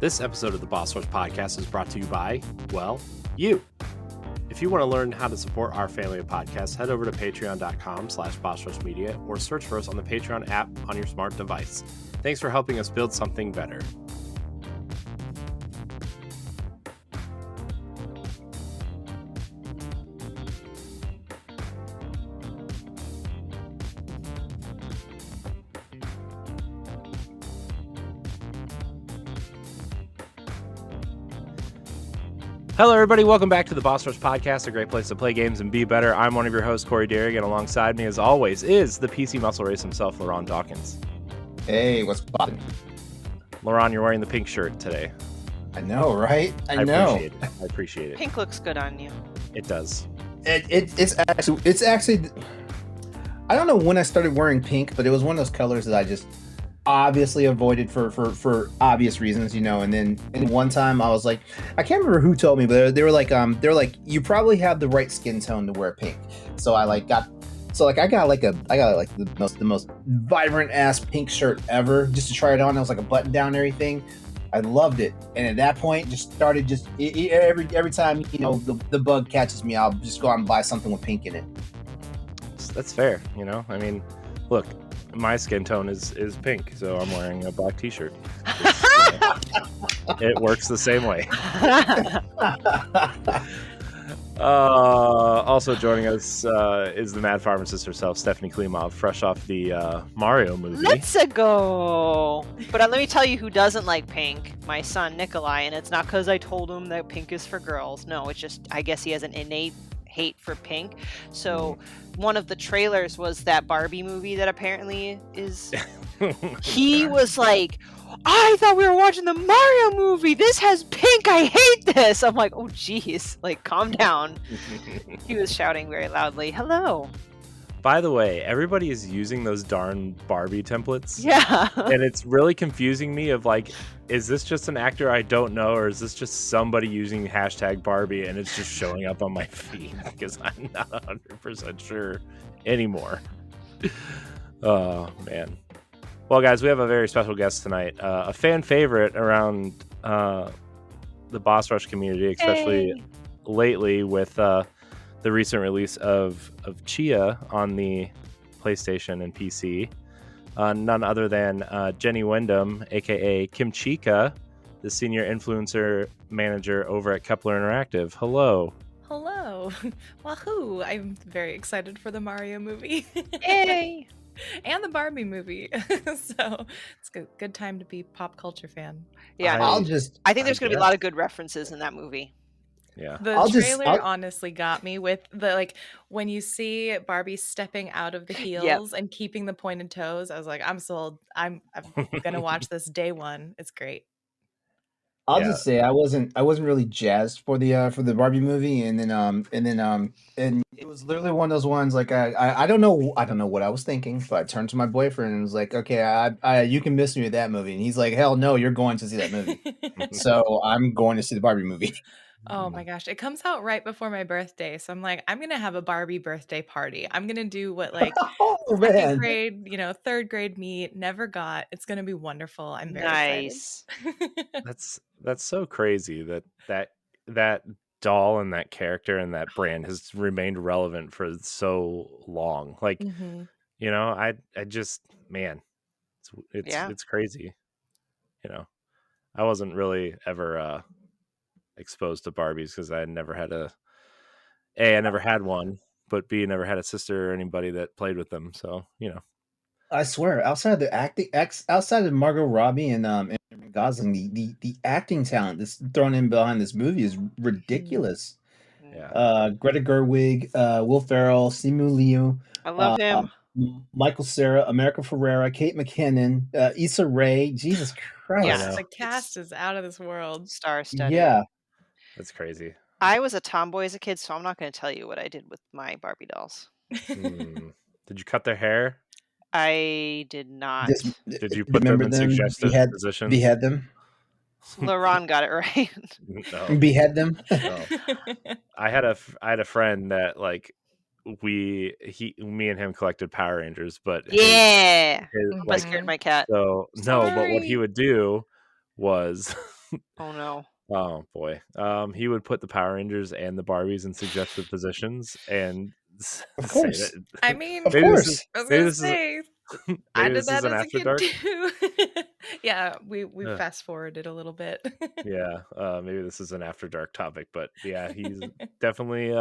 This episode of the Boss Rush Podcast is brought to you by, well, you. If you want to learn how to support our family of podcasts, head over to patreon.com/bossrushmedia or search for us on the Patreon app on your smart device. Thanks for helping us build something better. Hello, everybody. Welcome back to the Boss Rush Podcast, a great place to play games and be better. I'm one of your hosts, Corey Derrick, and alongside me, as always, is the PC muscle race himself, LeRon Dawkins. Hey, what's poppin'? LeRon, you're wearing the pink shirt today. I know, right? I know. I appreciate it. Pink looks good on you. It does. It's actually. I don't know when I started wearing pink, but it was one of those colors that I just obviously avoided for obvious reasons, you know. And then one time I was like, I can't remember who told me, but they were like you probably have the right skin tone to wear pink. So I got the most vibrant ass pink shirt ever just to try it on. It was like a button down and everything. I loved it, and at that point, just started every time, you know, the bug catches me, I'll just go out and buy something with pink in it. That's fair, you know. I mean, look, my skin tone is pink, so I'm wearing a black t-shirt. It works the same way. Also joining us is the mad pharmacist herself, Stephanie Klimov, fresh off the Mario movie. Let's go. But let me tell you who doesn't like pink. My son, Nikolai, and it's not because I told him that pink is for girls. No, it's just, I guess he has an innate hate for pink. So one of the trailers was that Barbie movie that apparently is he was like, I thought we were watching the Mario movie, this has pink, I hate this. I'm like, oh geez, like calm down. He was shouting very loudly, hello. By the way, everybody is using those darn Barbie templates. Yeah. And it's really confusing me of like, is this just an actor I don't know, or is this just somebody using hashtag Barbie and it's just showing up on my feed? Because I'm not 100% sure anymore. Oh, man. Well, guys, we have a very special guest tonight. A fan favorite around the Boss Rush community, especially lately with the recent release of Tchia on the PlayStation and PC. None other than Jenny Windom, a.k.a. Kimchica, the senior influencer manager over at Kepler Interactive. Hello. Hello. Wahoo. I'm very excited for the Mario movie. Yay. And the Barbie movie. So it's a good time to be pop culture fan. Yeah. I think there's going to be a lot of good references in that movie. Yeah. The trailer honestly got me with the, like, when you see Barbie stepping out of the heels and keeping the pointed toes, I was like, I'm sold. I'm gonna watch this day one. It's great. I'll just say I wasn't really jazzed for the Barbie movie, and it was literally one of those ones like I don't know what I was thinking, but I turned to my boyfriend and was like, okay, I you can miss me with that movie, and he's like, hell no, you're going to see that movie. So I'm going to see the Barbie movie. Oh my gosh, it comes out right before my birthday, so I'm like, I'm gonna have a Barbie birthday party. I'm gonna do what like second grade, third grade me never got. It's gonna be wonderful. I'm very excited. That's so crazy that doll and that character and that brand has remained relevant for so long. Like, you know, I just, man, it's crazy. You know, I wasn't really ever exposed to Barbies because I never had I never had one, but B, never had a sister or anybody that played with them. So, you know, I swear, outside of Margot Robbie and Gosling, the acting talent that's thrown in behind this movie is ridiculous. Yeah. Greta Gerwig, Will Ferrell, Simu Liu, I love him. Michael Cera, America Ferrera, Kate McKinnon, Issa Rae. Jesus Christ! Yeah, the cast is out of this world. Star-studded. Yeah, that's crazy. I was a tomboy as a kid, so I'm not going to tell you what I did with my Barbie dolls. Did you cut their hair? I did not. Did you put them in suggestive positions? Behead them? LeRon got it right. No. Behead them? No. I had a friend that like me and him collected Power Rangers, but I scared my cat. So no, but what he would do was Oh no. Oh boy. He would put the Power Rangers and the Barbies in suggested positions and Of say that course. I mean, Of maybe this is course. I was maybe gonna this is say I maybe did this is that an as a after kid dark. too. Yeah, we Ugh, fast forwarded a little bit. yeah, maybe this is an after dark topic, but yeah, he's definitely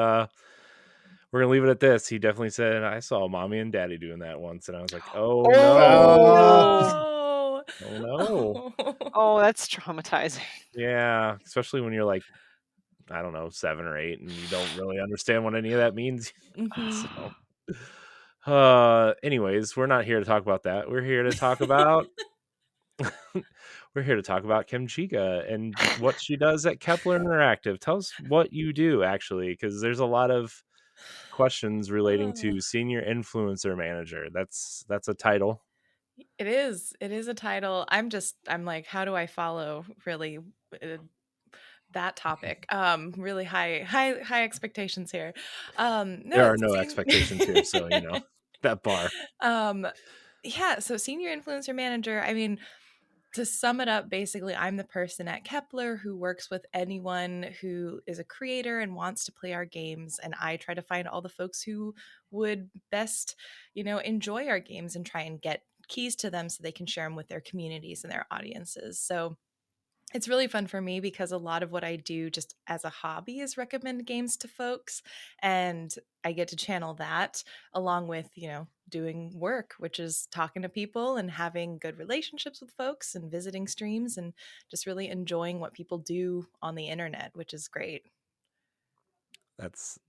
we're gonna leave it at this. He definitely said, I saw mommy and daddy doing that once, and I was like, oh Oh no. Uh, no. No. Oh no. Oh. Oh, that's traumatizing. Yeah, especially when you're like, I don't know, 7 or 8 and you don't really understand what any of that means. Mhm. So, anyways, we're not here to talk about that. We're here to talk about we're here to talk about Kimchica and what she does at Kepler Interactive. Tell us what you do actually, because there's a lot of questions relating Uh, to senior influencer manager. That's a title. It is. It is a title. I'm like, how do I follow really uh, that topic? Really high expectations here. No, There are it's no expectations here, so that bar. um yeah, so senior influencer manager, I mean, to sum it up, basically, I'm the person at Kepler who works with anyone who is a creator and wants to play our games. And I try to find all the folks who would best, enjoy our games and try and get keys to them so they can share them with their communities and their audiences. So it's really fun for me because a lot of what I do just as a hobby is recommend games to folks. And I get to channel that along with, doing work, which is talking to people and having good relationships with folks and visiting streams and just really enjoying what people do on the internet, which is great. That's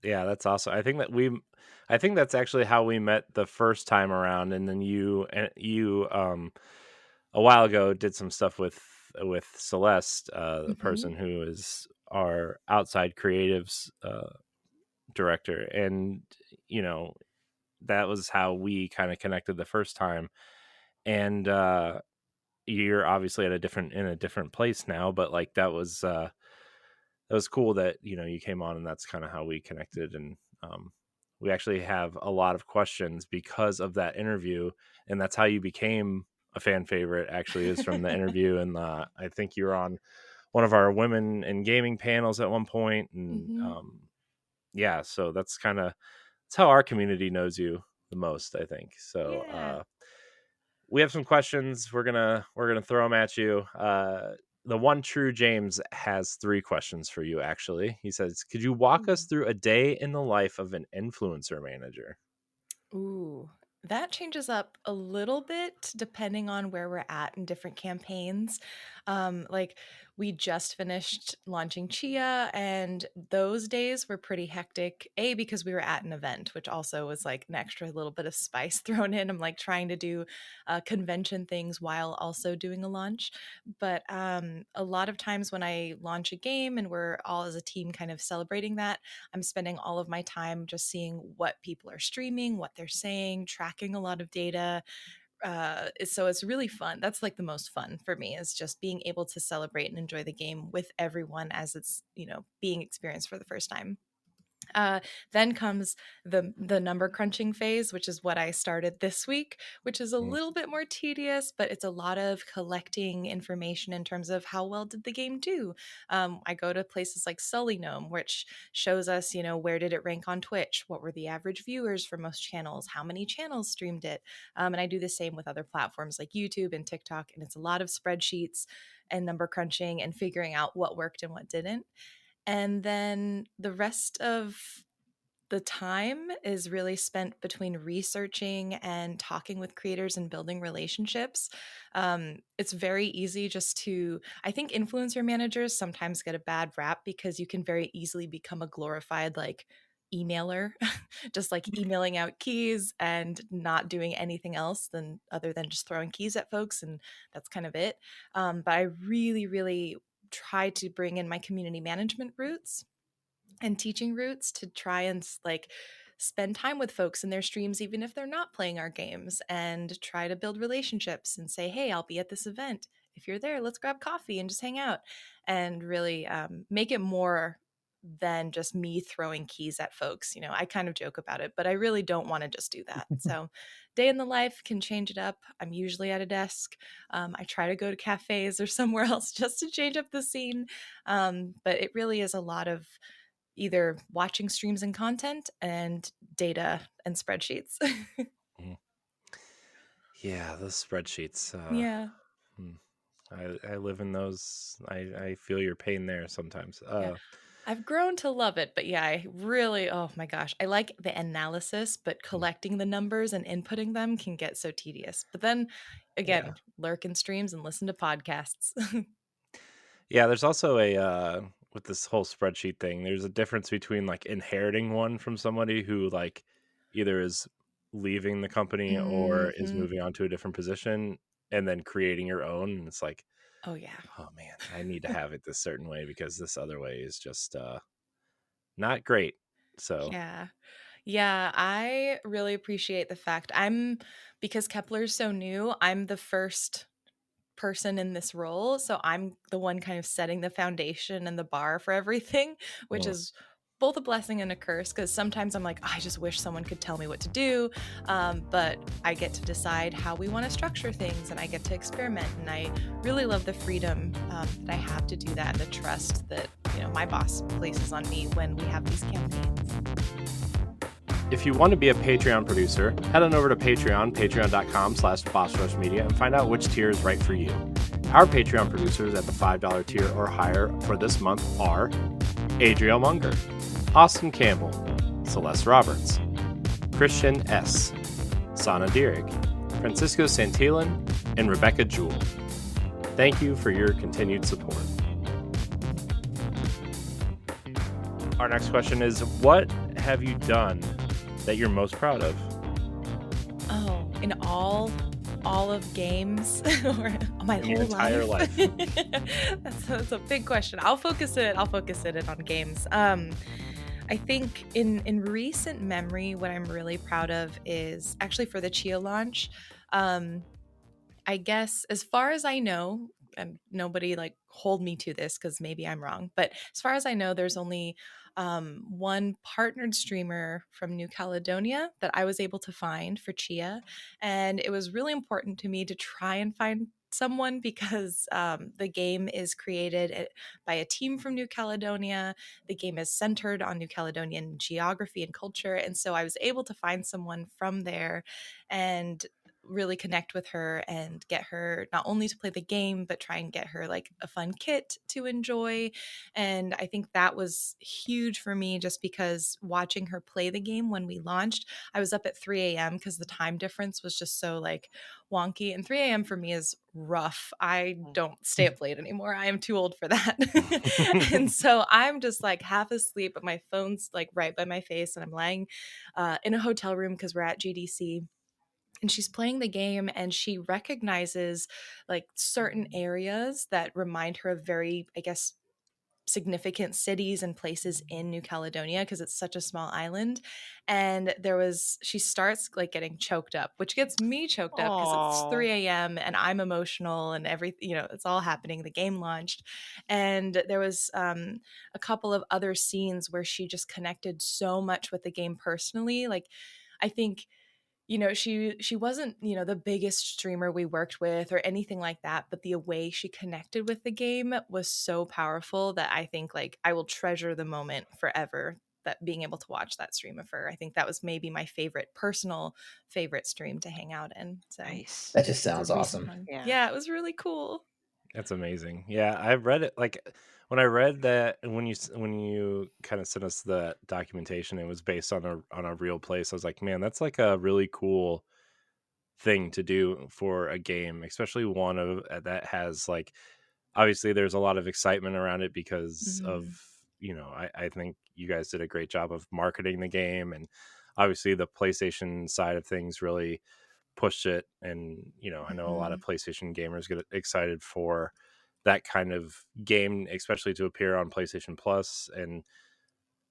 awesome. I think that's actually how we met the first time around, and then you a while ago did some stuff with Celeste, the Hmm. person who is our outside creatives director, and you know that was how we kind of connected the first time. And you're obviously at a different place now, but like that was cool that you came on, and that's kind of how we connected. And we actually have a lot of questions because of that interview, and that's how you became a fan favorite. Actually, is from the interview, and I think you were on one of our women in gaming panels at one point, and Hmm. yeah, so that's how our community knows you the most, I think. So Yeah. we have some questions. We're gonna throw them at you. The one true James has 3 questions for you. Actually, he says, "Could you walk us through a day in the life of an influencer manager?" Ooh, that changes up a little bit depending on where we're at in different campaigns. Like we just finished launching Tchia, and those days were pretty hectic. A, because we were at an event, which also was like an extra little bit of spice thrown in. I'm like trying to do convention things while also doing a launch. But a lot of times when I launch a game and we're all as a team kind of celebrating that, I'm spending all of my time just seeing what people are streaming, what they're saying, tracking a lot of data. So it's really fun. That's like the most fun for me, is just being able to celebrate and enjoy the game with everyone as it's, being experienced for the first time. Uh, then comes the number crunching phase, which is what I started this week, which is a Mm. little bit more tedious, but it's a lot of collecting information in terms of how well did the game do. I go to places like Sully Gnome, which shows us, where did it rank on Twitch? What were the average viewers for most channels? How many channels streamed it? And I do the same with other platforms like YouTube and TikTok, and it's a lot of spreadsheets and number crunching and figuring out what worked and what didn't. And then the rest of the time is really spent between researching and talking with creators and building relationships. It's very easy just to, I think influencer managers sometimes get a bad rap because you can very easily become a glorified, like, emailer, just like emailing out keys and not doing anything else than other than just throwing keys at folks. And that's kind of it. But I really, really try to bring in my community management roots and teaching roots to try and like spend time with folks in their streams even if they're not playing our games, and try to build relationships and say, hey, I'll be at this event, if you're there let's grab coffee and just hang out, and really make it more than just me throwing keys at folks. I kind of joke about it, but I really don't want to just do that. So day in the life can change it up. I'm usually at a desk. I try to go to cafes or somewhere else just to change up the scene. But it really is a lot of either watching streams and content and data and spreadsheets. Yeah, those spreadsheets. Yeah. I live in those. I feel your pain there sometimes. Yeah. I've grown to love it, but yeah, I really, oh my gosh, I like the analysis, but collecting the numbers and inputting them can get so tedious. But then again, lurk in streams and listen to podcasts. Yeah, there's also a with this whole spreadsheet thing, there's a difference between like inheriting one from somebody who like either is leaving the company or is moving on to a different position, and then creating your own. And it's like, oh yeah, oh man, I need to have it this certain way because this other way is just not great. So yeah, I really appreciate the fact because Kepler's so new, I'm the first person in this role, so I'm the one kind of setting the foundation and the bar for everything, which is both a blessing and a curse, because sometimes I'm like, I just wish someone could tell me what to do, but I get to decide how we want to structure things, and I get to experiment, and I really love the freedom that I have to do that, and the trust that my boss places on me when we have these campaigns. If you want to be a Patreon producer, head on over to patreon.com/bossrushmedia and find out which tier is right for you. Our Patreon producers at the $5 tier or higher for this month are Adriel Munger, Austin Campbell, Celeste Roberts, Christian S., Sana Dierig, Francisco Santillan, and Rebecca Jewell. Thank you for your continued support. Our next question is, what have you done that you're most proud of? Oh, in all of games or my in whole your entire life? That's a big question. I'll focus it on games. I think in recent memory, what I'm really proud of is actually for the Tchia launch. I guess as far as I know, and nobody like hold me to this because maybe I'm wrong, but as far as I know, there's only one partnered streamer from New Caledonia that I was able to find for Tchia, and it was really important to me to try and find someone because the game is created by a team from New Caledonia. The game is centered on New Caledonian geography and culture, and so I was able to find someone from there and really connect with her and get her not only to play the game but try and get her like a fun kit to enjoy. And I think that was huge for me, just because watching her play the game when we launched, I was up at 3 a.m. because the time difference was just so like wonky, and 3 a.m. for me is rough. I don't stay up late anymore. I am too old for that. And so I'm just like half asleep, but my phone's like right by my face, and I'm lying in a hotel room because we're at GDC, and she's playing the game, and she recognizes like certain areas that remind her of very, I guess, significant cities and places in New Caledonia because it's such a small island. And she starts like getting choked up, which gets me choked up because it's 3 a.m. and I'm emotional and everything, it's all happening. The game launched. And there was a couple of other scenes where she just connected so much with the game personally. Like, I think she wasn't, the biggest streamer we worked with or anything like that, but the way she connected with the game was so powerful that I think like I will treasure the moment forever, that being able to watch that stream of her. I think that was maybe my personal favorite stream to hang out in. So Nice. That just sounds awesome. Yeah, it was really cool. That's amazing. Yeah, I've read it. Like when I read that, and when you kind of sent us the documentation, it was based on a real place. I was like, man, that's like a really cool thing to do for a game, especially one of that has like, obviously there's a lot of excitement around it because of I think you guys did a great job of marketing the game, and obviously the PlayStation side of things really pushed it. And I know a lot of PlayStation gamers get excited for that kind of game, especially to appear on PlayStation Plus. And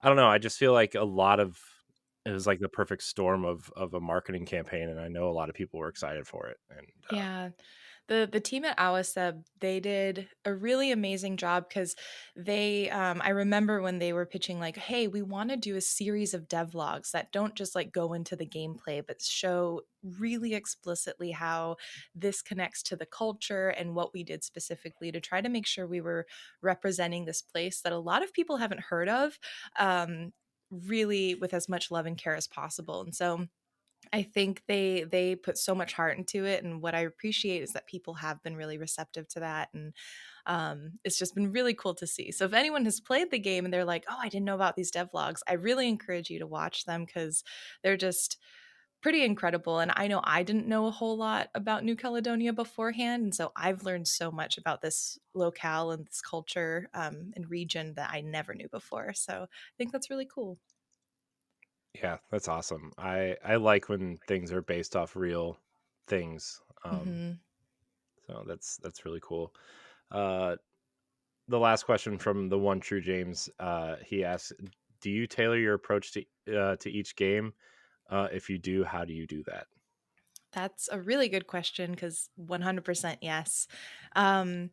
I don't know, I just feel like it was like the perfect storm of a marketing campaign, and I know a lot of people were excited for it. And yeah, The team at Awaseb, they did a really amazing job because they I remember when they were pitching like, hey, we want to do a series of devlogs that don't just like go into the gameplay, but show really explicitly how this connects to the culture and what we did specifically to try to make sure we were representing this place that a lot of people haven't heard of, really with as much love and care as possible. And so I think they put so much heart into it, and what I appreciate is that people have been really receptive to that, and it's just been really cool to see. So if anyone has played the game and they're like, "Oh, I didn't know about these devlogs," I really encourage you to watch them because they're just pretty incredible. And I know I didn't know a whole lot about New Caledonia beforehand, and so I've learned so much about this locale and this culture and region that I never knew before. So I think that's really cool. Yeah, that's awesome. I like when things are based off real things. Mm-hmm. So that's really cool. Uh, the last question from the one true James, he asks, "Do you tailor your approach to each game? If you do, how do you do that?" That's a really good question because 100% yes. Um,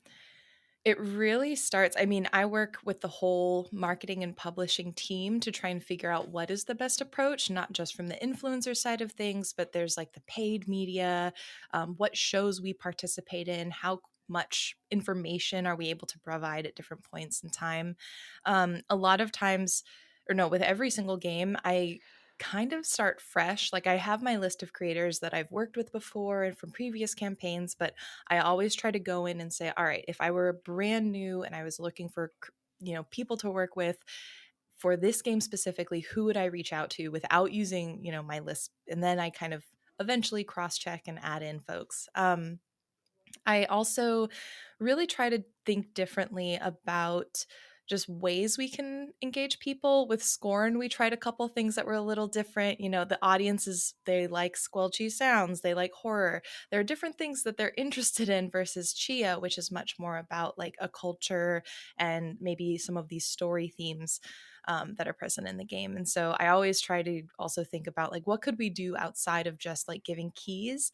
it really starts. I mean, I work with the whole marketing and publishing team to try and figure out what is the best approach, not just from the influencer side of things, but there's like the paid media, what shows we participate in, how much information are we able to provide at different points in time. A lot of times, or no, with every single game, I kind of start fresh. Like I have my list of creators that I've worked with before and from previous campaigns, but I always try to go in and say, all right, if I were brand new and I was looking for, people to work with for this game specifically, who would I reach out to without using, my list? And then I kind of eventually cross check and add in folks. I also really try to think differently about just ways we can engage people. With Scorn, we tried a couple things that were a little different. The audiences, they like squelchy sounds, they like horror. There are different things that they're interested in versus Tchia, which is much more about like a culture and maybe some of these story themes that are present in the game. And so I always try to also think about like what could we do outside of just like giving keys.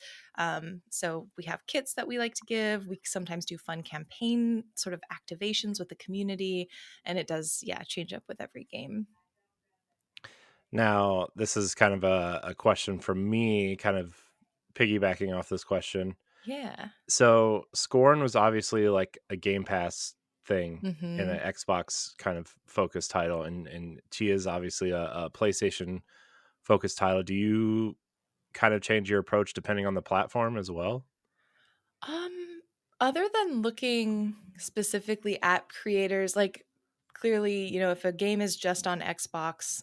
So we have kits that we like to give. We sometimes do fun campaign sort of activations with the community, and it does, change up with every game. Now, this is kind of a question from me, kind of piggybacking off this question. Yeah. So, Scorn was obviously like a Game Pass thing in Mm-hmm. an Xbox kind of focused title, and Chia is obviously a PlayStation focused title. Do you kind of change your approach depending on the platform as well? Um, Other than looking specifically at creators, like clearly, if a game is just on Xbox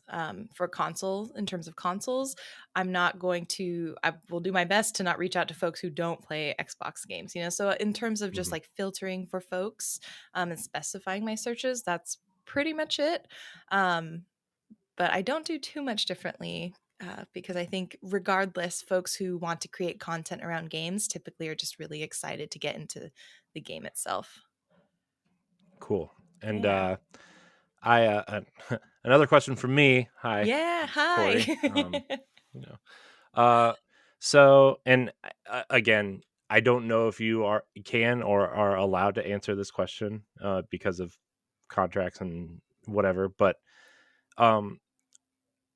for console, in terms of consoles, I will do my best to not reach out to folks who don't play Xbox games, So in terms of just Mhm. like filtering for folks and specifying my searches, that's pretty much it. Um, but I don't do too much differently because I think, regardless, folks who want to create content around games typically are just really excited to get into the game itself. Cool. And Yeah. I another question from me. Hi, Yeah. Hi. Corey. You know, uh, so and again, I don't know if you can or are allowed to answer this question because of contracts and whatever. But um,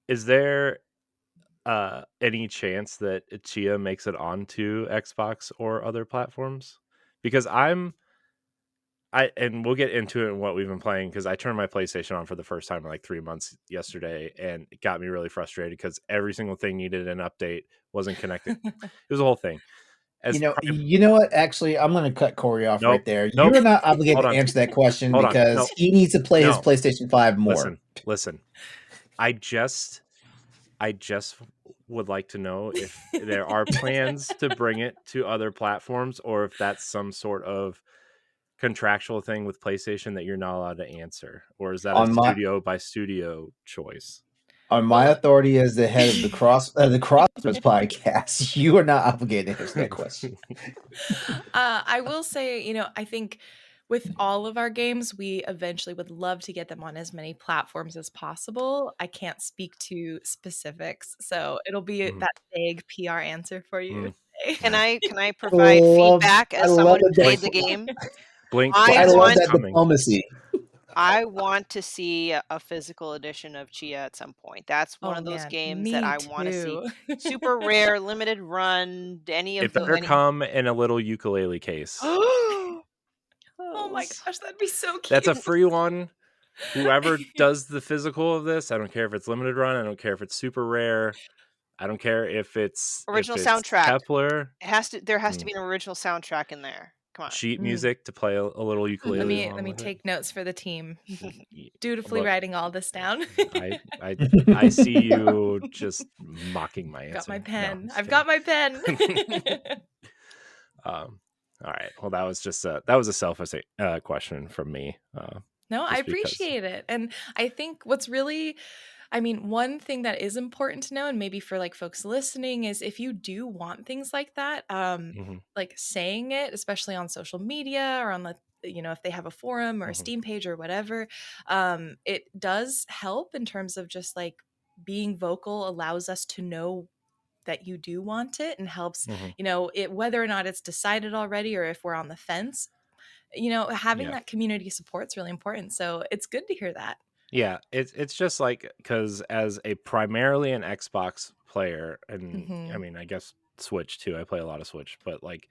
is there any chance that Chia makes it onto Xbox or other platforms? Because and we'll get into it in what we've been playing, because I turned my PlayStation on for the first time in like 3 months yesterday, and it got me really frustrated because every single thing needed an update, wasn't connecting. It was a whole thing. As You know what? Actually, I'm going to cut Corey off Nope, right there. nope. You're not obligated Hold to on, answer that question hold on. because No, he needs to play his no. PlayStation 5 more. Listen. I just would like to know if there are plans to bring it to other platforms, or if that's some sort of contractual thing with PlayStation that you're not allowed to answer, or is that a On my studio by studio choice? on my Well, authority as the head of the Crossroads podcast, you are not obligated to answer that question. I will say, I think with all of our games, we eventually would love to get them on as many platforms as possible. I can't speak to specifics, so it'll be Mhm. that vague PR answer for you Mm. today. play. Can I provide feedback I as love someone who the played the game? Blink I I twice if love it's want that coming. diplomacy. I want to see a physical edition of Tchia at some point. That's one Oh of those man, games that me I want to see. too. Super rare, limited run, any It of the better many. come in a little ukulele case. Oh my gosh, that'd be so That's cute. a free one. Whoever does the physical of this, I don't care if it's limited run, I don't care if it's super rare, I don't care if it's Original soundtrack. Kepler. There has to be an original soundtrack in there. Come on. Sheet music to play a little ukulele Let along me with it. take notes for the team. Y- Dutifully Look, writing all this down. I see you just mocking my answer. Got my No, pen. just I've got my pen. all right. Well, that was just that was a selfish question from me. No, I just because. appreciate it. And I think what's really, I mean, one thing that is important to know, and maybe for like folks listening, is if you do want things like that, Mhm, like saying it, especially on social media or on the, if they have a forum or a mhm. Steam page or whatever, it does help in terms of just like being vocal allows us to know that you do want it and helps, Mhm. it whether or not it's decided already or if we're on the fence, having Yeah. that community support is really important. So it's good to hear that. Yeah, it's just like because as a primarily an Xbox player, and I mean, I guess Switch too. I play a lot of Switch, but like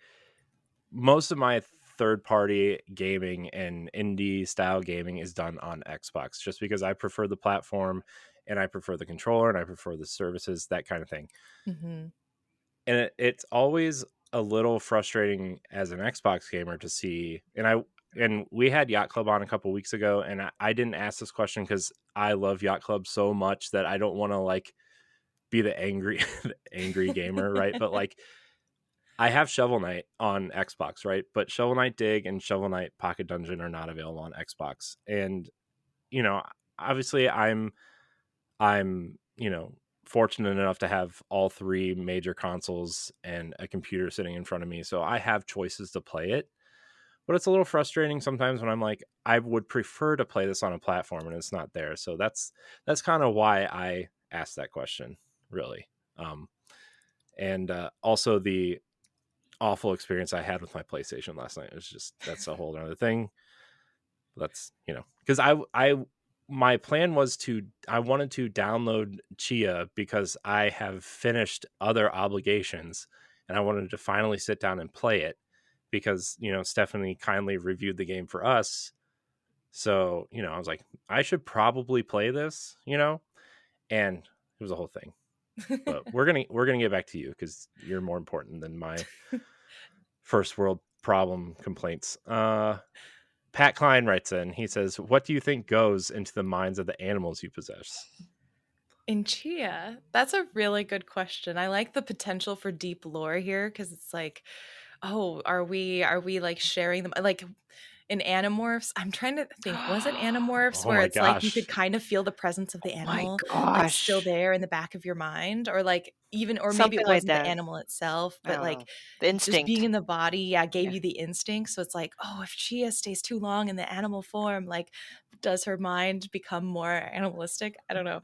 most of my third party gaming and indie style gaming is done on Xbox, just because I prefer the platform, and I prefer the controller, and I prefer the services, that kind of thing. And it's always a little frustrating as an Xbox gamer to see. And we had Yacht Club on a couple weeks ago, and I didn't ask this question because I love Yacht Club so much that I don't want to like be the angry the angry gamer, right? But like I have Shovel Knight on Xbox, right? But Shovel Knight Dig and Shovel Knight Pocket Dungeon are not available on Xbox. And obviously I'm fortunate enough to have all three major consoles and a computer sitting in front of me, so I have choices to play it. But it's a little frustrating sometimes when I'm like, I would prefer to play this on a platform and it's not there. So that's kind of why I asked that question, really. And also the awful experience I had with my PlayStation last night. That's a whole other thing. That's because my plan was I wanted to download Tchia because I have finished other obligations and I wanted to finally sit down and play it because Stephanie kindly reviewed the game for us. So I was like, I should probably play this, and it was a whole thing. But we're gonna get back to you because you're more important than my first world problem complaints. Pat Klein writes in. He says, "What do you think goes into the minds of the animals you possess?" In Tchia, that's a really good question. I like the potential for deep lore here because it's like, oh, are we like sharing them like in Animorphs? I'm trying to think. Was it Animorphs Oh where my it's like you could gosh. kind of feel the presence of the My animal like still gosh. there in the back of your mind, or like even, or maybe Something it like wasn't the that. animal itself, I but don't like know. The just being instinct. in the body, yeah, gave Yeah. you the instinct. So it's like, oh, if Chia stays too long in the animal form, like, does her mind become more animalistic? I don't know.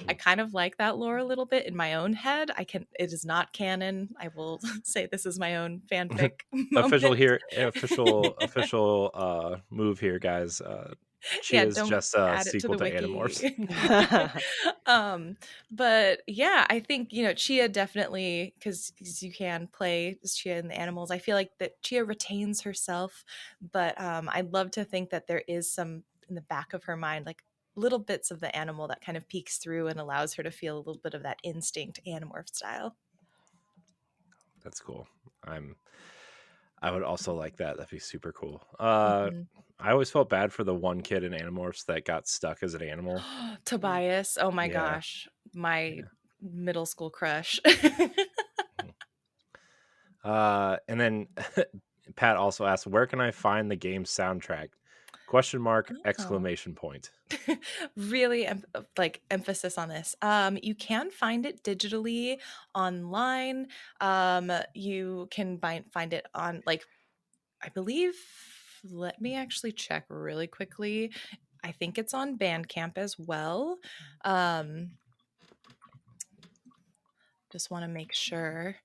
I kind of like that lore a little bit in my own head. It is not canon. I will say this is my own fanfic moment. Official move here, guys. Yeah, Chia's don't just a add it to sequel the to wiki. Animorphs. But yeah, I think, Chia definitely, because you can play as Chia and the animals. I feel like that Chia retains herself, but I'd love to think that there is some in the back of her mind, like little bits of the animal that kind of peeks through and allows her to feel a little bit of that instinct animorph style. That's cool. I would also like that. That'd be super cool. I always felt bad for the one kid in Animorphs that got stuck as an animal. Tobias, oh my Yeah. gosh, my middle school crush. And then Pat also asked, "Where can I find the game's soundtrack?" Question mark, exclamation point. Really like emphasis on this. You can find it digitally online. You can find it on, like, I believe, let me actually check really quickly. I think it's on Bandcamp as well. Just want to make sure.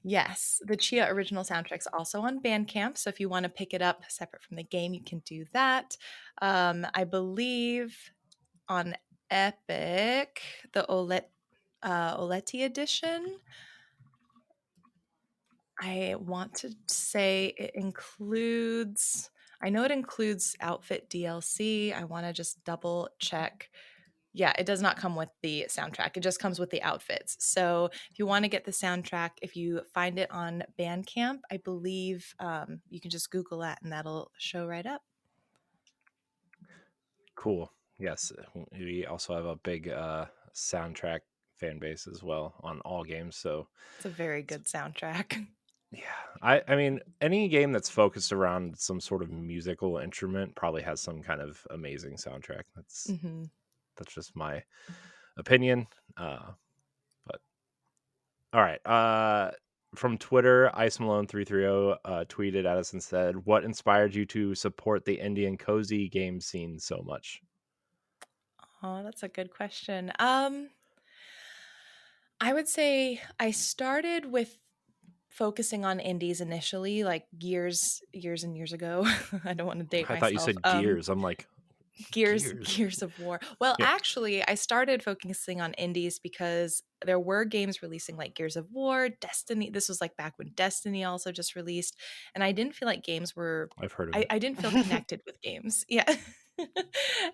Yes, the Tchia original soundtrack's also on Bandcamp, so if you want to pick it up separate from the game, you can do that. I believe on Epic, the Oleti edition, I want to say it includes. I know it includes outfit DLC. I want to just double check. Yeah, it does not come with the soundtrack. It just comes with the outfits. So if you want to get the soundtrack, if you find it on Bandcamp, I believe you can just Google that and that'll show right up. Cool. Yes, we also have a big soundtrack fan base as well on all games. So It's a very good soundtrack. yeah, I mean, any game that's focused around some sort of musical instrument probably has some kind of amazing soundtrack. Mm-hmm. That's just my opinion. But all right. From Twitter, Ice Malone 330 tweeted at us and said, "What inspired you to support the Indian cozy game scene so much?" Oh, that's a good question. I would say I started with focusing on indies initially, like years and years ago. I don't want to date I thought you myself. said Gears. I'm like, Gears Gears. Gears of War. Well, Yeah, actually, I started focusing on indies because there were games releasing like Gears of War, Destiny. This was like back when Destiny also just released, and I didn't feel like games were. I've heard of I, it. I didn't feel connected with games. Yeah.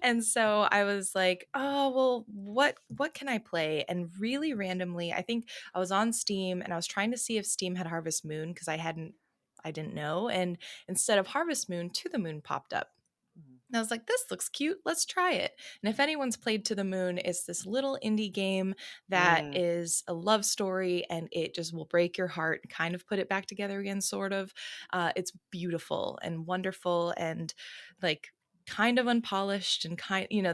And so I was like, oh well, what can I play? And really randomly, I think I was on Steam and I was trying to see if Steam had Harvest Moon because I didn't know. And instead of Harvest Moon, To the Moon popped up. And I was like, this looks cute. Let's try it. And if anyone's played To the Moon, it's this little indie game that is a love story and it just will break your heart, kind of put it back together again, sort of. It's beautiful and wonderful and like kind of unpolished and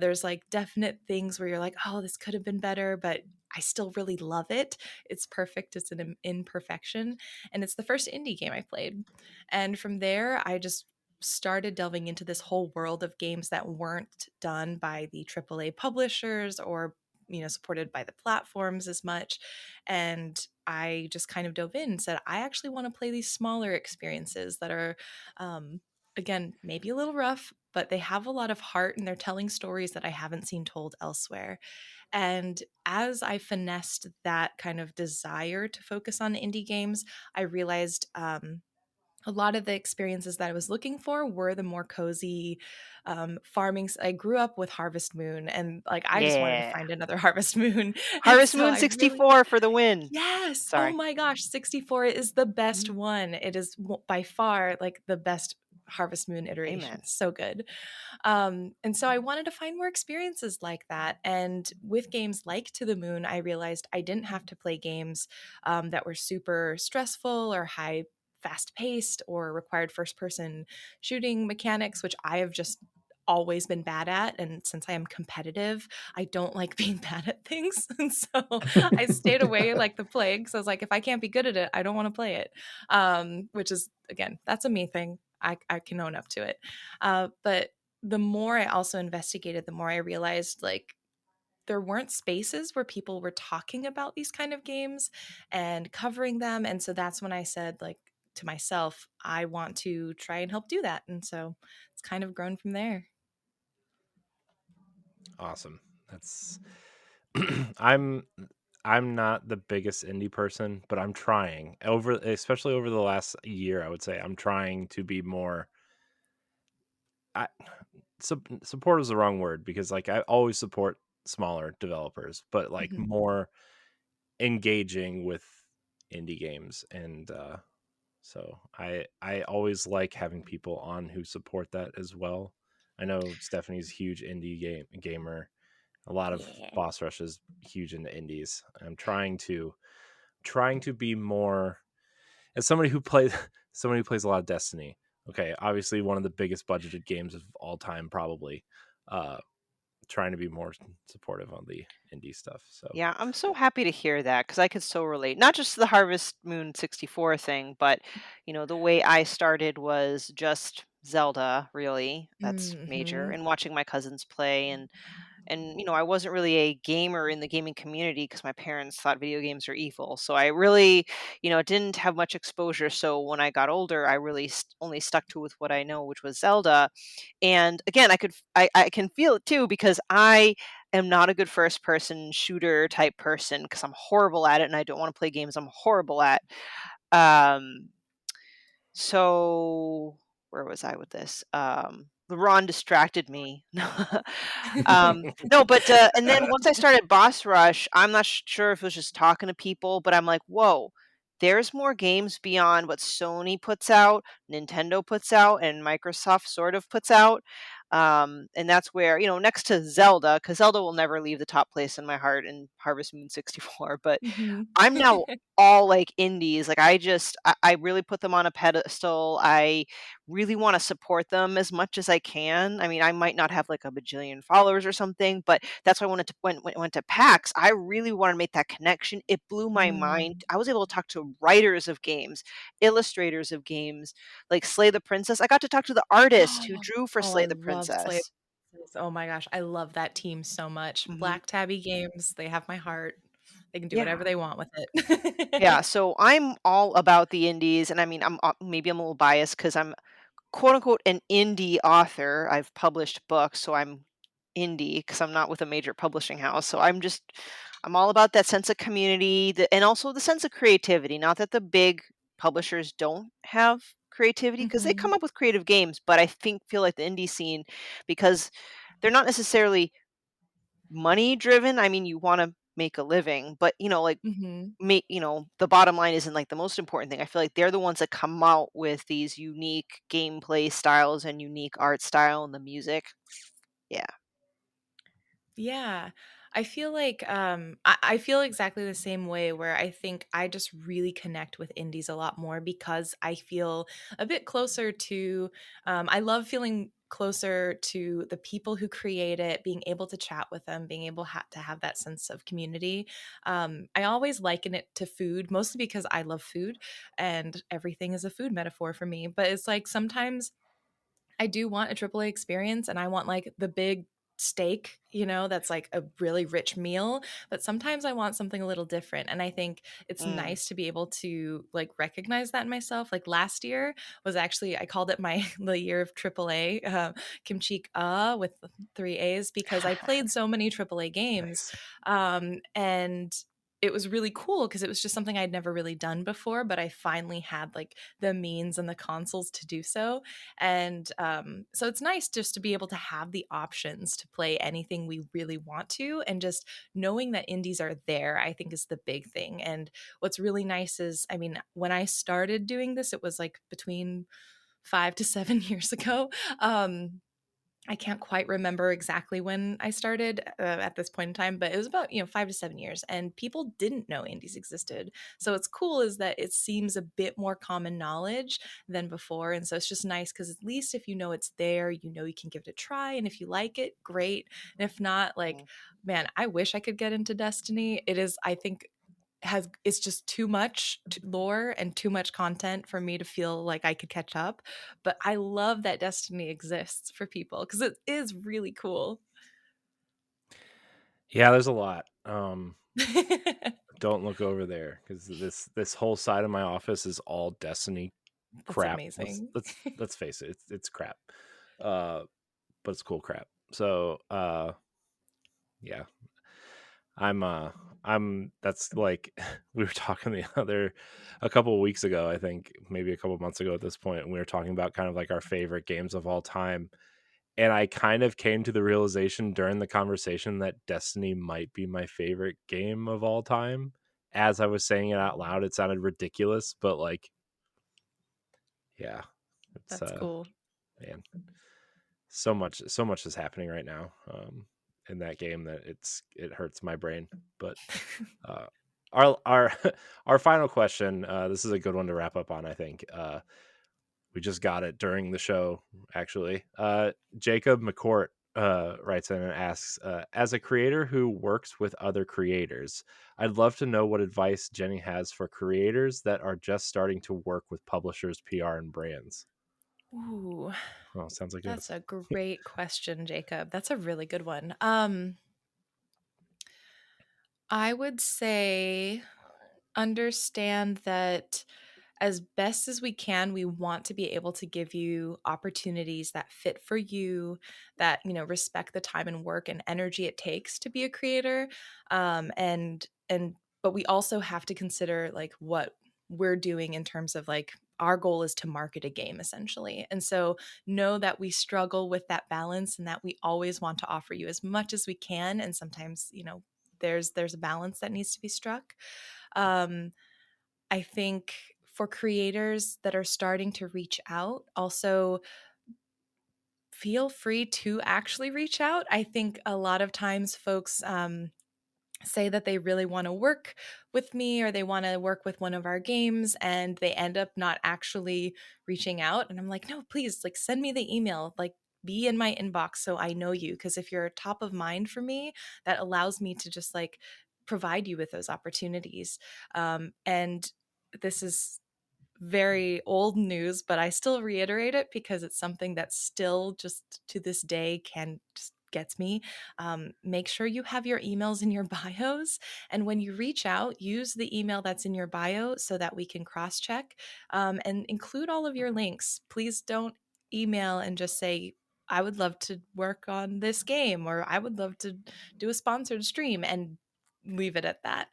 there's like definite things where you're like, oh, this could have been better, but I still really love it. It's perfect. It's an imperfection. And it's the first indie game I played. And from there, I just started delving into this whole world of games that weren't done by the AAA publishers or supported by the platforms as much. And I just kind of dove in and said, I actually want to play these smaller experiences that are again maybe a little rough, but they have a lot of heart and they're telling stories that I haven't seen told elsewhere. And as I finessed that kind of desire to focus on indie games, I realized a lot of the experiences that I was looking for were the more cozy farming. I grew up with Harvest Moon, and like I just wanted to Yeah. find another Harvest Moon. And Harvest so Moon I really, 64 for the win. yes, oh Sorry. my gosh, 64 is the best one. It is by far like the best Harvest Moon iteration. Amen. So good. And so I wanted to find more experiences like that. And with games like To the Moon, I realized I didn't have to play games that were super stressful or high fast paced or required first person shooting mechanics, which I have just always been bad at. And since I am competitive, I don't like being bad at things. And so I stayed away like the plague. So I was like, if I can't be good at it, I don't want to play it. Which is, again, that's a me thing. I can own up to it. But the more I also investigated, the more I realized like there weren't spaces where people were talking about these kind of games and covering them. And so that's when I said, like, to myself, I want to try and help do that. And so it's kind of grown from there. Awesome. That's I'm I'm not the biggest indie person, but I'm trying. Especially over the last year, I would say I'm trying to be more I support is the wrong word because like I always support smaller developers, but like Mm-hmm. more engaging with indie games and so I always like having people on who support that as well. I know Stephanie's a huge gamer. A lot of Yeah. Boss Rush is huge into indies. I'm trying to be more as somebody who plays a lot of Destiny. Okay, obviously one of the biggest budgeted games of all time, probably. Trying to be more supportive on the indie stuff. So Yeah, I'm so happy to hear that because I could so relate. Not just the Harvest Moon 64 thing, but the way I started was just Zelda, really. That's major. Mm-hmm. And watching my cousins play And I wasn't really a gamer in the gaming community because my parents thought video games are evil. So I really, didn't have much exposure. So when I got older, I really only stuck to with what I know, which was Zelda. And again, I can feel it too because I am not a good first person shooter type person because I'm horrible at it and I don't want to play games I'm horrible at. Um, so where was I with this? LeRon distracted me. No, but and then once I started Boss Rush, I'm not sure if it was just talking to people, but I'm like, whoa, there's more games beyond what Sony puts out, Nintendo puts out, and Microsoft sort of puts out. And that's where, next to Zelda, because Zelda will never leave the top place in my heart in Harvest Moon 64, but Mhm. I'm now all like indies. Like I really put them on a pedestal. I really want to support them as much as I can. I mean, I might not have like a bajillion followers or something, but that's why I wanted to when went to PAX. I really want to make that connection. It blew my mind. Mm. I was able to talk to writers of games, illustrators of games, like Slay the Princess. I got to talk to the artist who drew for Oh, Slay I the love Slay. Princess. Oh my gosh, I love that team so much. Mhm. Black Tabby Games, they have my heart. They can do Yeah. whatever they want with Yeah, it. so I'm all about the indies, and I mean, maybe I'm a little biased because I'm quote unquote an indie author. I've published books, so I'm indie because I'm not with a major publishing house. So I'm all about that sense of community and also the sense of creativity. Not that the big publishers don't have creativity because they come Mhm. up with creative games, but I feel like the indie scene because they're not necessarily money driven. I mean, you want to make a living, but like Mhm. the bottom line isn't like the most important thing. I feel like they're the ones that come out with these unique gameplay styles and unique art style and the music. Yeah. Yeah. I feel like I feel exactly the same way where I think I just really connect with indies a lot more because I feel a bit closer to I love feeling closer to the people who create it, being able to chat with them, being able to have that sense of community. I always liken it to food, mostly because I love food and everything is a food metaphor for me. But it's like sometimes I do want a AAA experience and I want like the big steak, that's like a really rich meal, but sometimes I want something a little different. And I think it's Mm. nice to be able to like recognize that in myself. Like last year was actually I called it my the year of AAA, Kimchica with 3 A's because I played so many AAA games. Nice. And it was really cool because it was just something I'd never really done before, but I finally had like the means and the consoles to do so. And so it's nice just to be able to have the options to play anything we really want to. And just knowing that indies are there, I think is the big thing. And what's really nice is, I mean, when I started doing this, it was like between 5 to 7 years ago. I can't quite remember exactly when I started at this point in time, but it was about 5 to 7 years, and people didn't know indies existed. So what's cool is that it seems a bit more common knowledge than before, and so it's just nice because at least if you know it's there, you can give it a try, and if you like it, great. And if not, like, Mm. man, I wish I could get into Destiny. It is, I think, it's just too much lore and too much content for me to feel like I could catch up. But I love that Destiny exists for people because it is really cool. Yeah, there's a lot. Don't look over there because this whole side of my office is all Destiny That's crap. Let's amazing. let's let's face it, it's crap. Uh, but it's cool crap. So yeah, I'm that's like we were talking a couple of weeks ago, I think maybe a couple of months ago at this point, and we were talking about kind of like our favorite games of all time. And I kind of came to the realization during the conversation that Destiny might be my favorite game of all time. As I was saying it out loud, it sounded ridiculous, but like, yeah, it's That's cool. man, so much is happening right now in that game that it hurts my brain. But uh, our our final question, this is a good one to wrap up on, I think. We just got it during the show, actually. Jacob McCourt writes in and asks, as a creator who works with other creators, I'd love to know what advice Jenny has for creators that are just starting to work with publishers, PR, and brands. Ooh, Oh, sounds like that's us. a great question, Jacob. That's a really good one. I would say understand that as best as we can, we want to be able to give you opportunities that fit for you, that, respect the time and work and energy it takes to be a creator. And but we also have to consider like what we're doing in terms of like our goal is to market a game essentially. And so know that we struggle with that balance and that we always want to offer you as much as we can. And sometimes, there's a balance that needs to be struck. Um, I think for creators that are starting to reach out, also feel free to actually reach out. I think a lot of times folks say that they really want to work with me or they want to work with one of our games and they end up not actually reaching out. And I'm like, no, please, like send me the email, like be in my inbox so I know you. Because if you're top of mind for me, that allows me to just like provide you with those opportunities. And this is very old news, but I still reiterate it because it's something that still just to this day can just gets me. Make sure you have your emails in your bios. And when you reach out, use the email that's in your bio so that we can cross check and include all of your links. Please don't email and just say, I would love to work on this game or I would love to do a sponsored stream and leave it at that.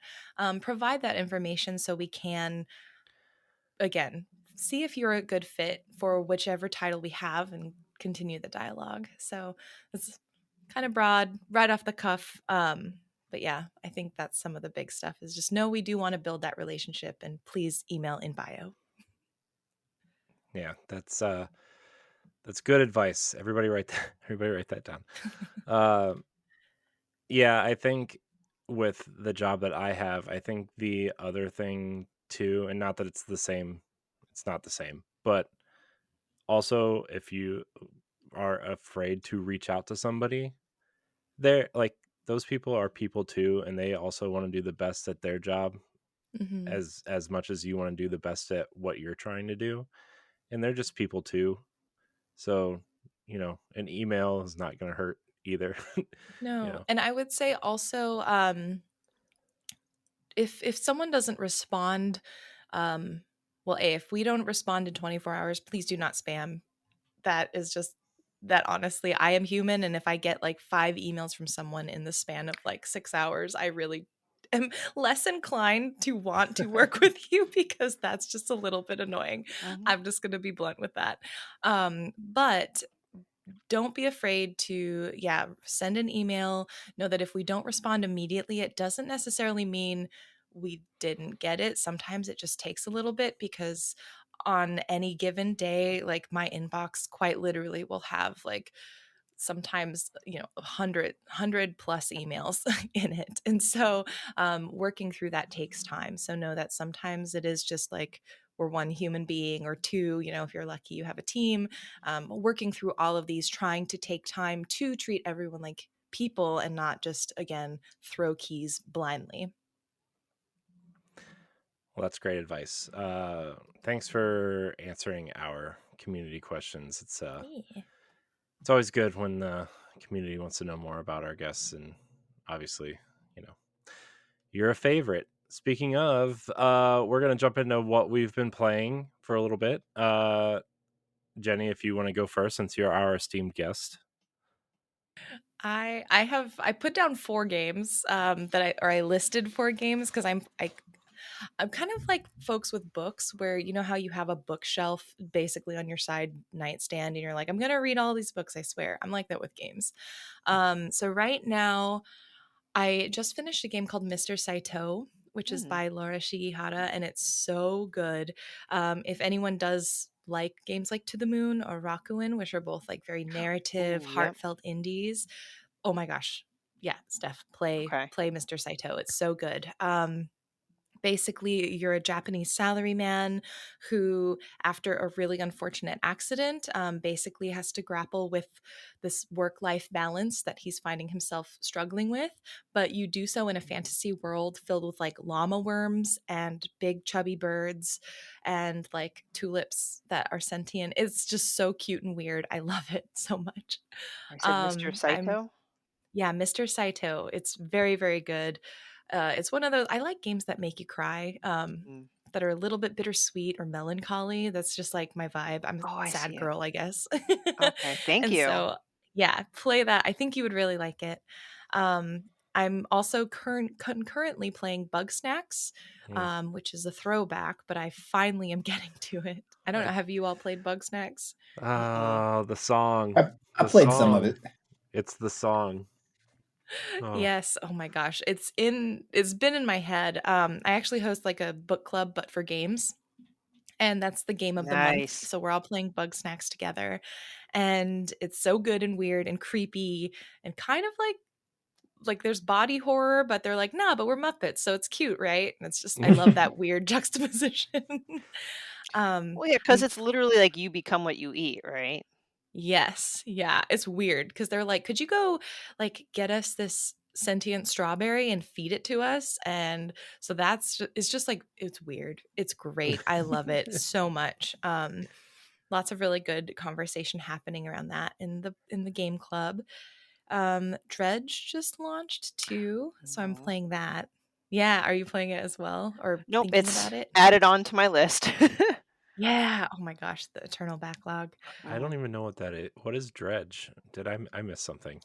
Provide that information so we can again, see if you're a good fit for whichever title we have and continue the dialogue. So it's kind of broad, right off the cuff. But yeah, I think that's some of the big stuff is just know we do want to build that relationship and please email in bio. Yeah, that's good advice. Everybody write that. Everybody write that down. Yeah, I think with the job that I have, I think the other thing too, and not that it's the same, it's not the same, but also if you are afraid to reach out to somebody, they're like those people are people too, and they also want to do the best at their job Mm-hmm. as much as you want to do the best at what you're trying to do, and they're just people too. So, an email is not going to hurt either. No, and I would say also, if someone doesn't respond, well, if we don't respond in 24 hours, please do not spam. That is just that honestly, I am human, and if I get like 5 emails from someone in the span of like 6 hours, I really am less inclined to want to work with you because that's just a little bit annoying. I'm just going to be blunt with that. But don't be afraid to send an email. Know that if we don't respond immediately, it doesn't necessarily mean we didn't get it. Sometimes it just takes a little bit because on any given day, like my inbox quite literally will have like sometimes 100 plus emails in it. And so working through that takes time. So know that sometimes it is just like we're one human being or two, if you're lucky you have a team, working through all of these, trying to take time to treat everyone like people and not just again throw keys blindly. Well, that's great advice. Thanks for answering our community questions. It's always good when the community wants to know more about our guests, and obviously, you know, you're a favorite. Speaking of, we're gonna jump into what we've been playing for a little bit. Jenny, if you want to go first, since you're our esteemed guest. I put down 4 games that I listed 4 games because I'm kind of like folks with books where you know how you have a bookshelf basically on your side nightstand and you're like, I'm gonna read all these books, I swear. I'm like that with games. So right now I just finished a game called Mr. Saito, which is by Laura Shigihara, and it's so good. If anyone does like games like To the Moon or Rakuin, which are both like very narrative, heartfelt indies, oh my gosh, yeah, Steph, play Mr. Saito. It's so good. Basically, you're a Japanese salaryman who, after a really unfortunate accident, basically has to grapple with this work life balance that he's finding himself struggling with. But you do so in a fantasy world filled with like llama worms and big chubby birds and like tulips that are sentient. It's just so cute and weird. I love it so much. I said Mr. Saito? Yeah, Mr. Saito. It's very, very good. It's one of those, I like games that make you cry, that are a little bit bittersweet or melancholy. That's just like my vibe. I'm Oh, a I sad see it. girl, I guess. Okay, thank And you. so, yeah, play that. I think you would really like it. Um, I'm also concurrently playing Bug Snacks, which is a throwback, but I finally am getting to it. I don't know. Have you all played Bug Snacks? Oh, the song. I The played some of song. it. It's the song. Oh. Yes. Oh my gosh. It's been in my head. I actually host like a book club, but for games. And that's the game of the month. Nice. So we're all playing Bug Snacks together. And it's so good and weird and creepy and kind of like there's body horror, but they're like, nah, but we're Muppets, so it's cute, right? And it's just I love that weird juxtaposition. Well, yeah, because it's literally like you become what you eat, right? Yes. Yeah. It's weird because they're like, could you go like get us this sentient strawberry and feed it to us? And so it's just like, it's weird. It's great. I love it so much. Lots of really good conversation happening around that in the game club. Dredge just launched too. So I'm playing that. Yeah. Are you playing it as well or Nope, thinking it's about it? added on to my list. Yeah. Oh my gosh. The eternal backlog. I don't even know what that is. What is Dredge? Did I miss something?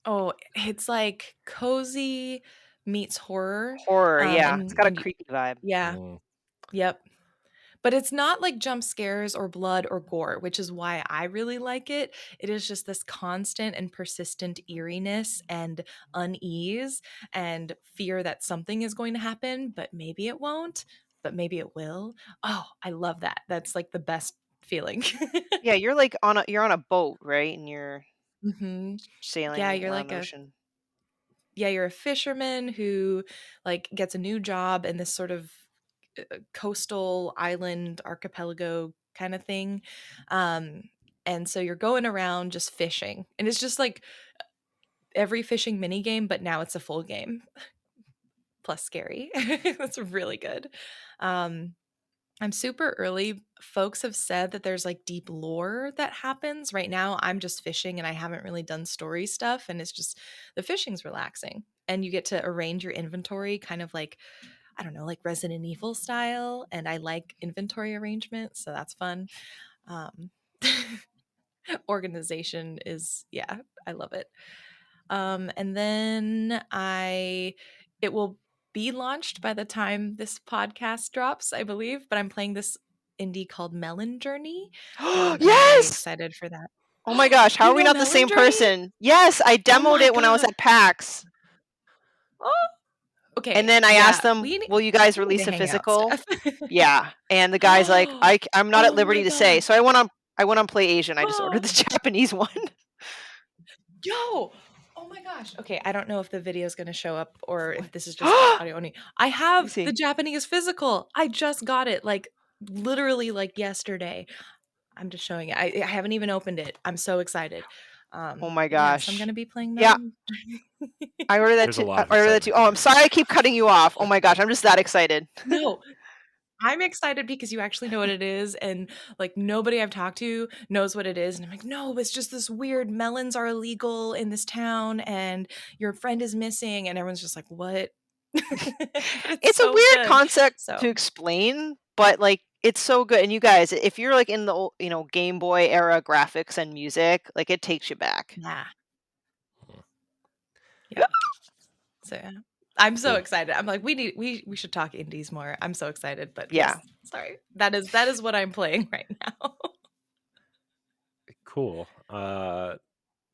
Oh, it's like cozy meets horror. Horror, yeah. It's got a And creepy vibe. yeah, yep. But it's not like jump scares or blood or gore, which is why I really like it. It is just this constant and persistent eeriness and unease and fear that something is going to happen, but maybe it won't, but maybe it will. Oh, I love that. That's like the best feeling. Yeah, you're like you're on a boat, right? And you're Hmm. Yeah, sailing you're around like the ocean. you're a fisherman who like gets a new job in this sort of coastal island archipelago kind of thing. And so you're going around just fishing. And it's just like every fishing mini game, but now it's a full game. Plus scary. That's really good. I'm super early. Folks have said that there's like deep lore that happens. Right now, I'm just fishing and I haven't really done story stuff. And it's just the fishing's relaxing. And you get to arrange your inventory kind of like, I don't know, like Resident Evil style. And I like inventory arrangement. So that's fun. Um, organization is, yeah, I love it. And then it will be launched by the time this podcast drops, I believe. But I'm playing this indie called Melon Journey, and I'm really Yes! excited for that. Oh my gosh, how You are we know not the Melon same Journey? person? Yes, I Oh demoed my it when I was god! at PAX. Oh, okay, And then I yeah, asked them, will you guys we need to release a hang out, physical? Steph. Yeah. And the guy's like, I'm not at Oh liberty my to say. gosh! So I went on Play Asian. I just ordered the Japanese one. Yo! Oh my gosh. Okay, I don't know if the video is going to show up or if this is just audio only. I have see. the Japanese physical. I just got it like literally like yesterday. I'm just showing it. I haven't even opened it. I'm so excited. Oh my Yeah, so I'm gosh. going to be playing Yeah. Melon. I ordered that There's a too. lot I of ordered that too. excitement Oh, there. I'm sorry I keep cutting you off. Oh my gosh, I'm just that excited. No, I'm excited because you actually know what it is, and like nobody I've talked to knows what it is. And I'm like, no, it's just this weird melons are illegal in this town, and your friend is missing, and everyone's just like, what? It's a so weird good. concept So to explain, but like it's so good. And you guys, if you're like in the Game Boy era graphics and music, like it takes you back. yeah, yeah. So yeah. I'm so Cool. excited. I'm like, we should talk indies more. I'm so excited, but Yeah. yes, sorry. That is what I'm playing right now. Cool.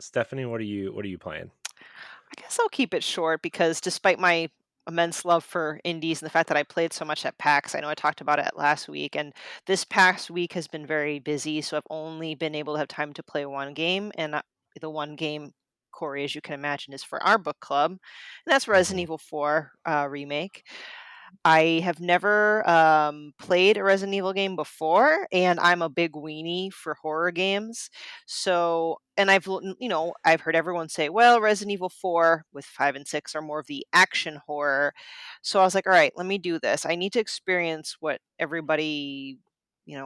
Stephanie, what are you playing? I guess I'll keep it short because despite my immense love for indies and the fact that I played so much at PAX, I know I talked about it last week, and this past week has been very busy, so I've only been able to have time to play one game, and the one game, Corey, as you can imagine, is for our book club, and that's Resident Evil 4 remake. I have never played a Resident Evil game before, and I'm a big weenie for horror games. So, and I've heard everyone say, well, Resident Evil 4 with 5 and 6 are more of the action horror. So I was like, all right, let me do this. I need to experience what everybody,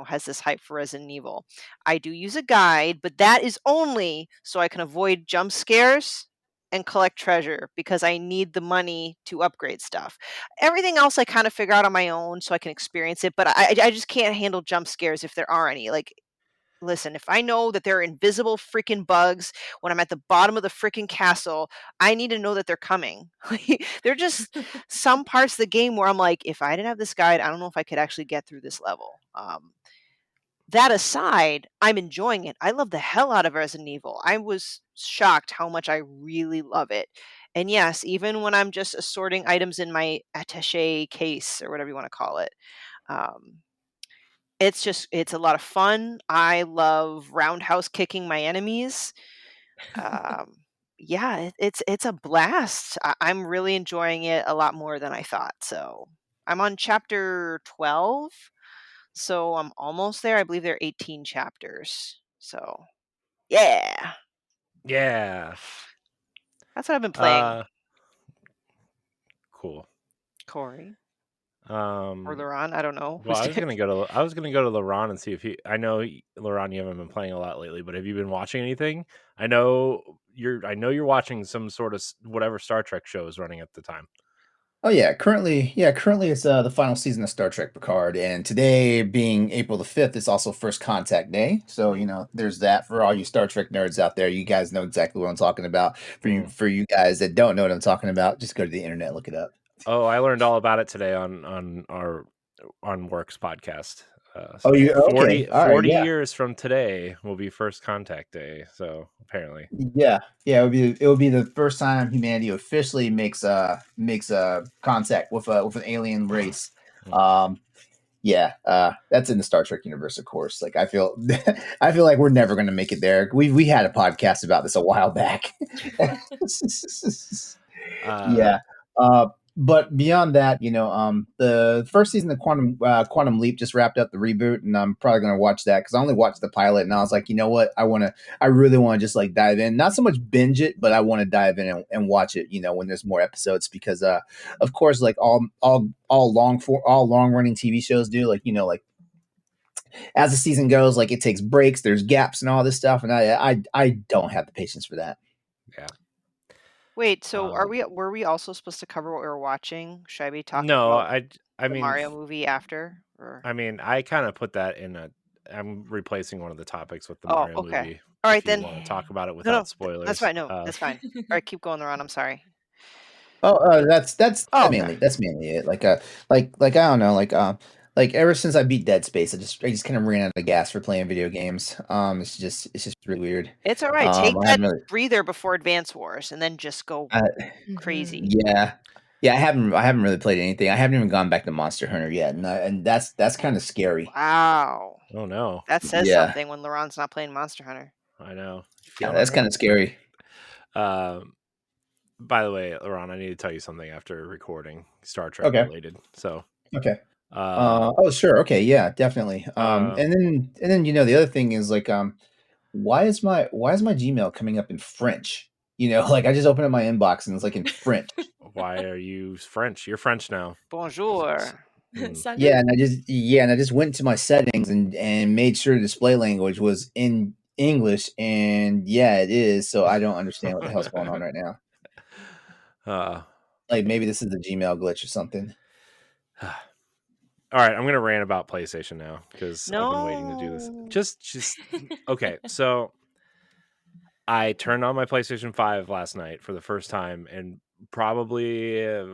has this hype for Resident Evil. I do use a guide, but that is only so I can avoid jump scares and collect treasure because I need the money to upgrade stuff. Everything else I kind of figure out on my own so I can experience it, but I just can't handle jump scares if there are any. Like, listen, if I know that there are invisible freaking bugs when I'm at the bottom of the freaking castle, I need to know that they're coming. They're just some parts of the game where I'm like, if I didn't have this guide, I don't know if I could actually get through this level. That aside, I'm enjoying it. I love the hell out of Resident Evil. I was shocked how much I really love it. And yes, even when I'm just assorting items in my attaché case or whatever you want to call it, um, it's a lot of fun. I love roundhouse kicking my enemies. Um, yeah, it's a blast. I'm really enjoying it a lot more than I thought. So I'm on chapter 12, so I'm almost there. I believe there are 18 chapters. So yeah, Yeah. that's what I've been playing. Cool. Corey or LeRon, I don't know. Well, I was gonna go to LeRon and see if I know LeRon, you haven't been playing a lot lately, but have you been watching anything? I know you're watching some sort of whatever Star Trek show is running at the time. Oh yeah, currently it's the final season of Star Trek Picard, and today being April the 5th, it's also First Contact Day. So there's that for all you Star Trek nerds out there. You guys know exactly what I'm talking about. For you guys that don't know what I'm talking about, just go to the internet, look it up. Oh, I learned all about it today on our Works podcast. Oh, you okay? 40 years from today will be First Contact Day. So apparently, yeah, it would be the first time humanity officially makes contact with an alien race. That's in the Star Trek universe, of course. Like I feel like we're never going to make it there. We had a podcast about this a while back. Yeah. But beyond that, the first season of Quantum Leap just wrapped up the reboot, and I'm probably going to watch that because I only watched the pilot, and I was like, you know what, I really want to just like dive in, not so much binge it, but I want to dive in and watch it, when there's more episodes, because of course, like all long running TV shows do, like as the season goes, like it takes breaks, there's gaps and all this stuff, and I don't have the patience for that. Yeah. Wait, so were we also supposed to cover what we were watching? Should I be talking No, about I the mean Mario movie after? Or? I mean, I kind of put that I'm replacing one of the topics with the Mario movie. All right, then. then. Want to talk about it without spoilers? That's fine. No, that's fine. All right, keep going around. I'm sorry. That's mainly it. Like I don't know, like ever since I beat Dead Space, I just kind of ran out of gas for playing video games. It's just really weird. It's all right. Take that breather before Advance Wars, and then just go crazy. Yeah, I haven't really played anything. I haven't even gone back to Monster Hunter yet, and that's kind of scary. Wow. Oh no. That says something when LeRon's not playing Monster Hunter. I know. Yeah, that's kind of scary. By the way, LeRon, I need to tell you something after recording Star Trek related. So okay. Oh sure, okay, yeah, definitely. And then the other thing is like why is my Gmail coming up in French? Like I just opened up my inbox and it's like in French. Why are you French? You're French now. Bonjour. Yeah, and I just went to my settings and made sure the display language was in English, and yeah, it is. So I don't understand what the hell's going on right now. Like maybe this is the Gmail glitch or something. All right, I'm gonna rant about PlayStation now because I've been waiting to do this. Just okay. So I turned on my PlayStation 5 last night for the first time in probably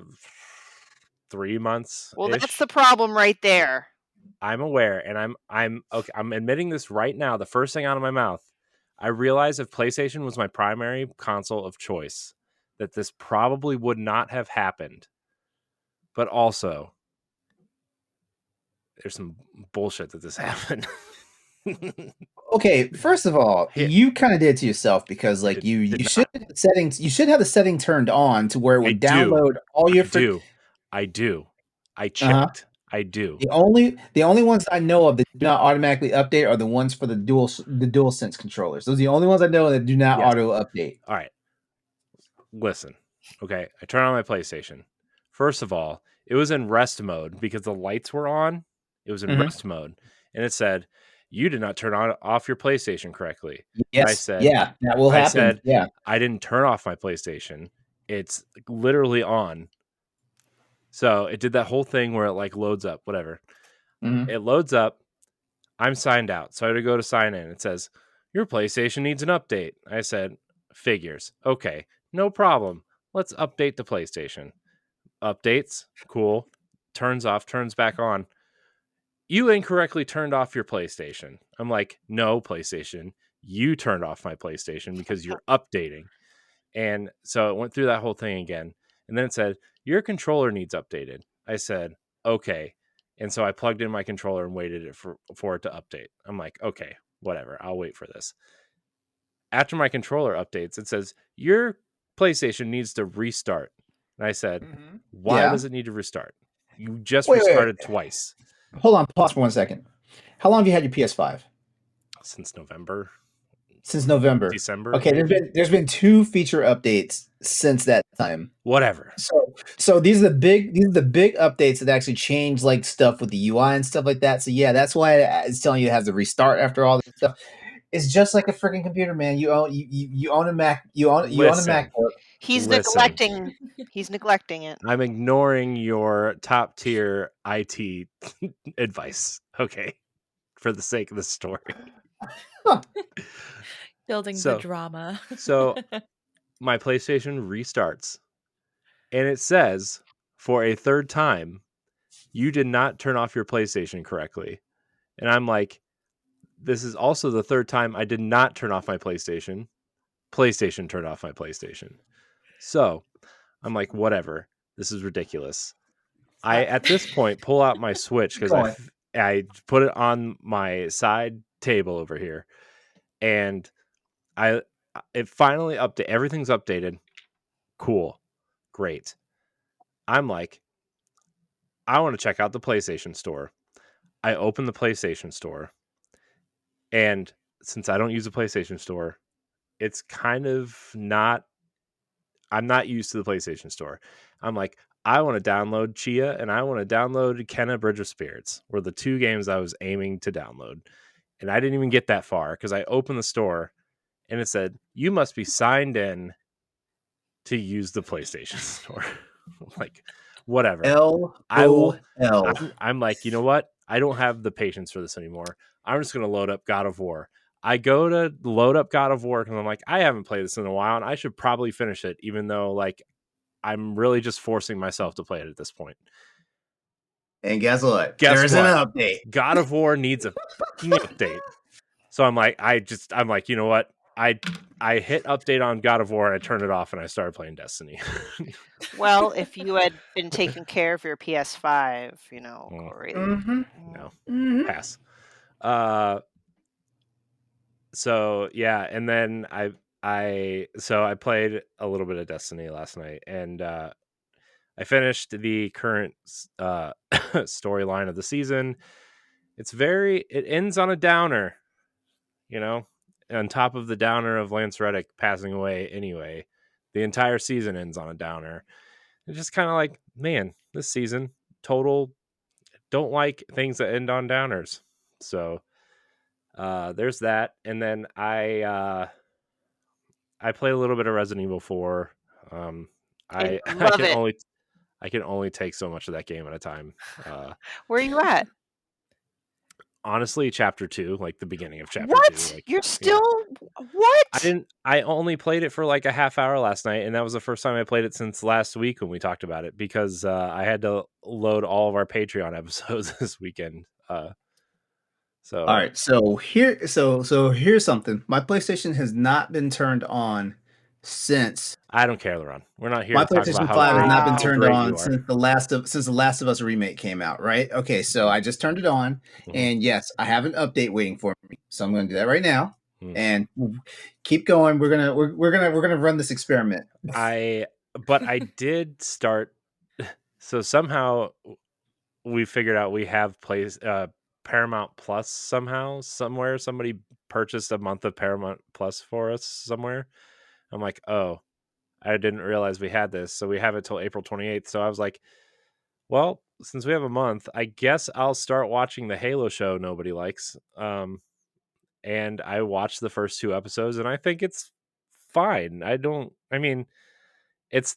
3 months. Well, that's the problem right there. I'm aware, and I'm okay. I'm admitting this right now. The first thing out of my mouth, I realized if PlayStation was my primary console of choice, that this probably would not have happened. But also, there's some bullshit that this happened. Okay, first of all, you kind of did it to yourself because like you should have the setting turned on to where it would download all your I do. I checked. I do. The only ones I know of that do not automatically update are the ones for the DualSense controllers. Those are the only ones I know that do not auto update. All right. Listen. Okay, I turn on my PlayStation. First of all, it was in rest mode because the lights were on. It was in rest mode, and it said, you did not turn off your PlayStation correctly. Yes. I said, yeah, that will happen. said, yeah. I didn't turn off my PlayStation. It's literally on. So it did that whole thing where it like loads up, whatever. Mhm. It loads up. I'm signed out. So I had to go to sign in. It says, your PlayStation needs an update. I said, figures. Okay, no problem. Let's update the PlayStation. Updates. Cool. Turns off, turns back on. You incorrectly turned off your PlayStation. I'm like, no, PlayStation. You turned off my PlayStation because you're updating. And so it went through that whole thing again. And then it said, your controller needs updated. I said, okay. And so I plugged in my controller and waited for it to update. I'm like, okay, whatever. I'll wait for this. After my controller updates, it says, your PlayStation needs to restart. And I said, why Yeah. does it need to restart? You just Wait. restarted twice. Hold on, pause for 1 second. How long have you had your PS5? Since November. Since November. December. Okay, maybe? there's been 2 feature updates since that time. Whatever. So these are the big updates that actually change like stuff with the UI and stuff like that. So yeah, that's why it's telling you it has to restart after all this stuff. It's just like a freaking computer, man. You own a Mac. You own a MacBook. He's Listen. neglecting it. I'm ignoring your top tier IT advice. Okay. For the sake of the story. Building the drama. So my PlayStation restarts and it says for a third time, you did not turn off your PlayStation correctly. And I'm like, this is also the third time I did not turn off my PlayStation. PlayStation turned off my PlayStation. So I'm like, whatever. This is ridiculous. I, at this point, pull out my Switch because I put it on my side table over here. And it finally updated. Everything's updated. Cool. Great. I'm like, I want to check out the PlayStation Store. I open the PlayStation Store. And since I don't use the PlayStation Store, it's kind of not, I'm not used to the PlayStation Store. I'm like, I want to download Tchia and I want to download Kenna Bridge of Spirits were the 2 games I was aiming to download. And I didn't even get that far because I opened the store and it said, you must be signed in to use the PlayStation Store. Like, whatever. I'm like, you know what? I don't have the patience for this anymore. I'm just going to load up God of War. I go to load up God of War because I'm like, I haven't played this in a while and I should probably finish it, even though like I'm really just forcing myself to play it at this point. And guess what? There's an update. God of War needs a fucking update. So I'm like, you know what? I hit update on God of War and I turned it off and I started playing Destiny. Well, if you had been taking care of your PS5, you know, Corey. No. Pass. So yeah, and then I played a little bit of Destiny last night and I finished the current storyline of the season. It ends on a downer, you know, on top of the downer of Lance Reddick passing away anyway. The entire season ends on a downer. It's just kind of like, man, this season, total don't like things that end on downers. So there's that. And then I played a little bit of Resident Evil 4. I can only take so much of that game at a time. Where are you at? Honestly, chapter 2, like the beginning of chapter 2. What? Like, you're still what? I only played it for like a half hour last night, and that was the first time I played it since last week when we talked about it because I had to load all of our Patreon episodes this weekend. So all right, so here's something. My PlayStation has not been turned on since. I don't care, LeRon. We're not here My to talk PlayStation about 5 has not been how turned great on you are. since the Last of Us remake came out, right? Okay, so I just turned it on, and yes, I have an update waiting for me. So I'm going to do that right now, and keep going. We're gonna run this experiment. But I did start. So somehow we figured out we have Paramount Plus somehow, somewhere. Somebody purchased a month of Paramount Plus for us somewhere. I'm like, oh, I didn't realize we had this. So we have it till April 28th. So I was like, well, since we have a month, I guess I'll start watching the Halo show nobody likes. And I watched the first 2 episodes, and I think it's fine. It's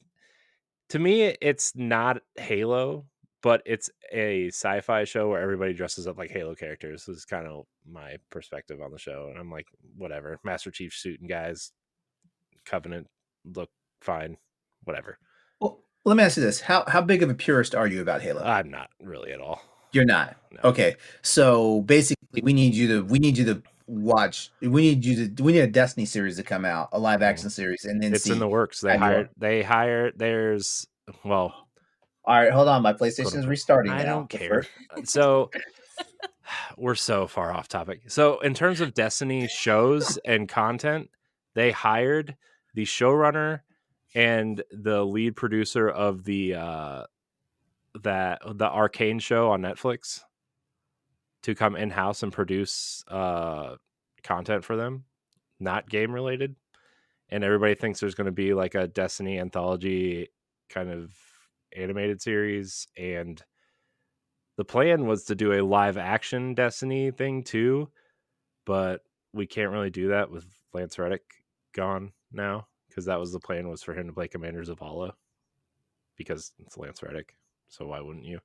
to me, it's not Halo, but it's a sci-fi show where everybody dresses up like Halo characters. This is kind of my perspective on the show, and I'm like, whatever. Master Chief suit and guys, Covenant look fine, whatever. Well, let me ask you this: how big of a purist are you about Halo? I'm not really at all. You're not. No. Okay, so basically, we need you to watch. We need a Destiny series to come out, a live action series, and then It's in the works. They hired. There's well. All right, hold on. My PlayStation is restarting. I now. don't care. So we're so far off topic. So in terms of Destiny shows and content, they hired the showrunner and the lead producer of the Arcane show on Netflix to come in house and produce content for them, not game related. And everybody thinks there's going to be like a Destiny anthology kind of animated series, and the plan was to do a live action Destiny thing too, but we can't really do that with Lance Reddick gone now, because that was the plan, was for him to play Commander Zavala, because it's Lance Reddick, so why wouldn't you?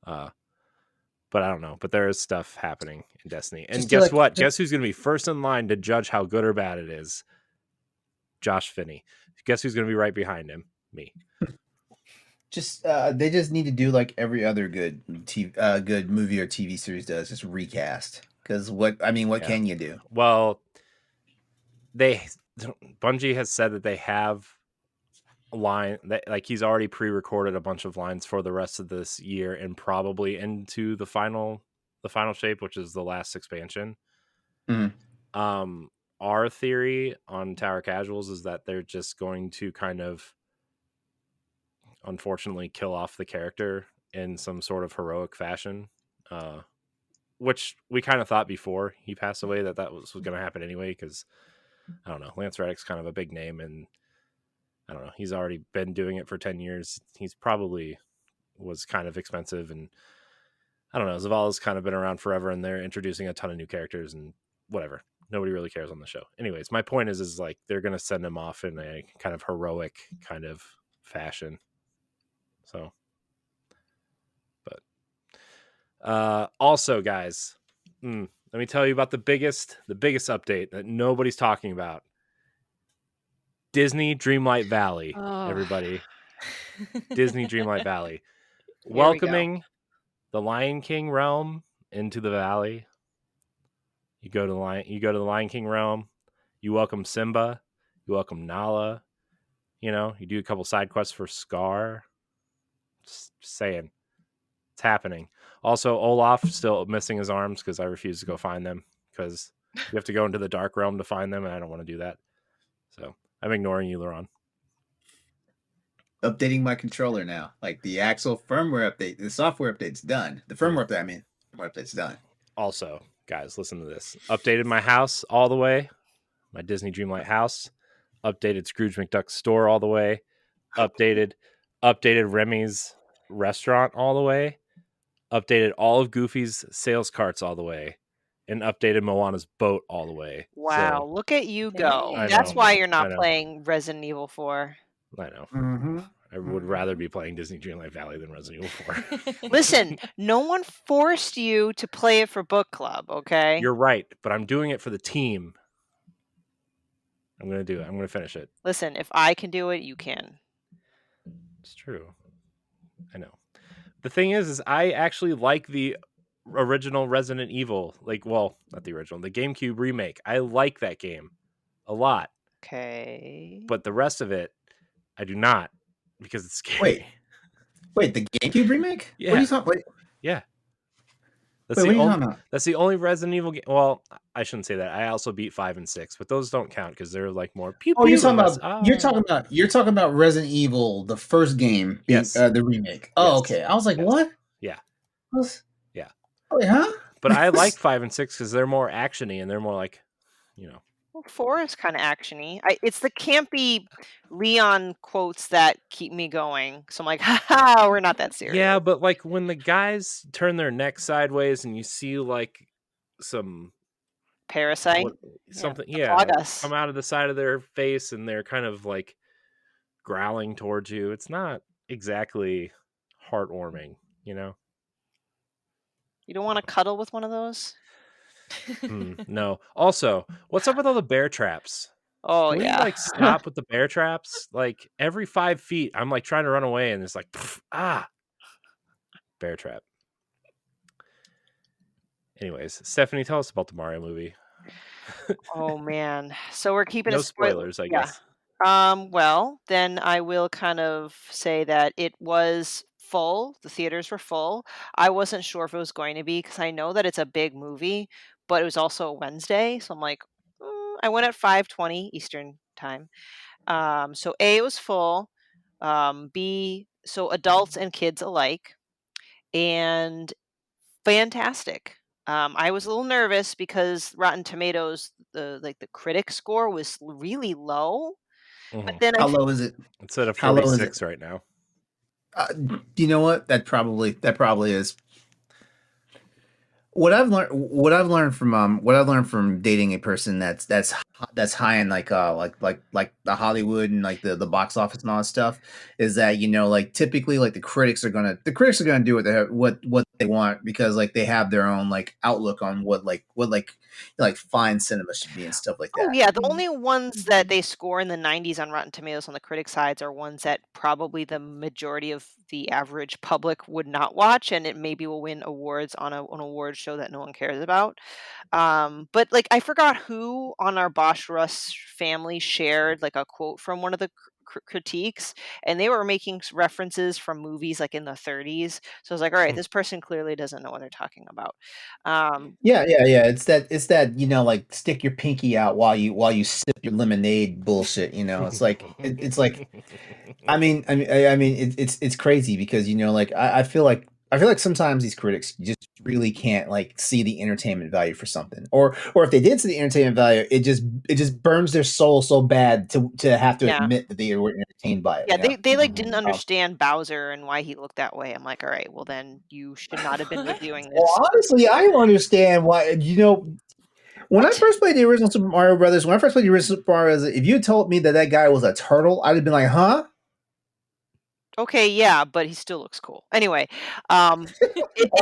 But I don't know. But there is stuff happening in Destiny. And guess what? Guess who's going to be first in line to judge how good or bad it is? Josh Finney. Guess who's going to be right behind him? Me. They just need to do like every other good good movie or TV series does, just recast. Because what can you do? Well, Bungie has said that they have a line that, like, he's already pre-recorded a bunch of lines for the rest of this year and probably into the final shape, which is the last expansion. Mm-hmm. Our theory on Tower Casuals is that they're just going to kind of unfortunately kill off the character in some sort of heroic fashion, which we kind of thought before he passed away that was going to happen anyway, because I don't know, Lance Reddick's kind of a big name, and I don't know, he's already been doing it for 10 years. He's probably was kind of expensive, and I don't know, Zavala's kind of been around forever, and they're introducing a ton of new characters and whatever. Nobody really cares on the show. Anyways, my point is like they're going to send him off in a kind of heroic kind of fashion. So, but also, guys, let me tell you about the biggest update that nobody's talking about. Disney Dreamlight Valley, everybody. Disney Dreamlight Valley. Welcoming the Lion King realm into the valley. You go to the Lion King realm. You welcome Simba. You welcome Nala. You know, you do a couple side quests for Scar. Just saying, it's happening. Also, Olaf still missing his arms because I refuse to go find them, because you have to go into the dark realm to find them, and I don't want to do that. So I'm ignoring you, LeRon. Updating my controller now. Like the actual firmware update, the software update's done. The firmware update's done. Also, guys, listen to this. Updated my house all the way. My Disney Dreamlight house. Updated Scrooge McDuck's store all the way. Updated Remy's restaurant all the way. Updated all of Goofy's sales carts all the way. And updated Moana's boat all the way. Wow, so, look at you go. That's why you're not playing Resident Evil 4. I know. Mm-hmm. I would rather be playing Disney Dreamlight Valley than Resident Evil 4. Listen, no one forced you to play it for book club, okay? You're right, but I'm doing it for the team. I'm going to do it. I'm going to finish it. Listen, if I can do it, you can. It's true. I know. The thing is I actually like the original Resident Evil. Like, well, not the original, the GameCube remake. I like that game a lot. Okay. But the rest of it, I do not, because it's scary. Wait, the GameCube remake? Yeah. What are you talking about? Yeah. That's the only Resident Evil game. Well, I shouldn't say that. I also beat 5 and 6, but those don't count because they're like more pew pew. You're talking about Resident Evil, the first game, yes, the remake. Oh, yes. Okay. I was like, what? Yeah. Yeah. Wait, huh? But I like 5 and 6 because they're more actiony and they're more like, you know. Well, 4 is kind of actiony. It's the campy Leon quotes that keep me going. So I'm like, haha, we're not that serious. Yeah, but like when the guys turn their neck sideways and you see like some Parasite, something, Plagas. come out of the side of their face and they're kind of like growling towards you. It's not exactly heartwarming, you know? You don't want to cuddle with one of those? No. Also, what's up with all the bear traps? Oh, Can we like stop with the bear traps? Like every 5 feet, I'm like trying to run away and it's like, bear trap. Anyways, Stephanie, tell us about the Mario movie. Oh man. So we're keeping No it spoilers, I guess. Well, then I will kind of say that it was full. The theaters were full. I wasn't sure if it was going to be because I know that it's a big movie, but it was also a Wednesday, so I'm like, I went at 5:20 Eastern time. So A, it was full. B, so adults and kids alike, and fantastic. I was a little nervous because Rotten Tomatoes, the critic score was really low. But then How low is it? It's at a How low is it? 46 right now. You know what? That probably is. What I've learned from dating a person that's high in like the Hollywood and like the box office and all that stuff is that, you know, like typically like the critics are gonna do what they want because like they have their own like outlook on what fine cinema should be and stuff like that. Oh yeah, the only ones that they score in the 90s on Rotten Tomatoes on the critic sides are ones that probably the majority of the average public would not watch, and it maybe will win awards on an award show that no one cares about. But like I forgot who on our Bosch Russ family shared like a quote from one of the critiques, and they were making references from movies like in the 30s. So I was like, all right, this person clearly doesn't know what they're talking about. Yeah. It's that, you know, like stick your pinky out while you sip your lemonade bullshit. You know, it's like it's like it's crazy because, you know, like I feel like sometimes these critics just really can't like see the entertainment value for something, or if they did see the entertainment value, it just burns their soul so bad to have to admit that they were entertained by it. Yeah, you know? they like didn't understand Bowser and why he looked that way. I'm like, all right, well then you should not have been reviewing this. Well, honestly, I don't understand why. You know, when I first played the original Super Mario Brothers, Super Mario Brothers, if you had told me that guy was a turtle, I'd have been like, huh? Okay, yeah, but he still looks cool. Anyway,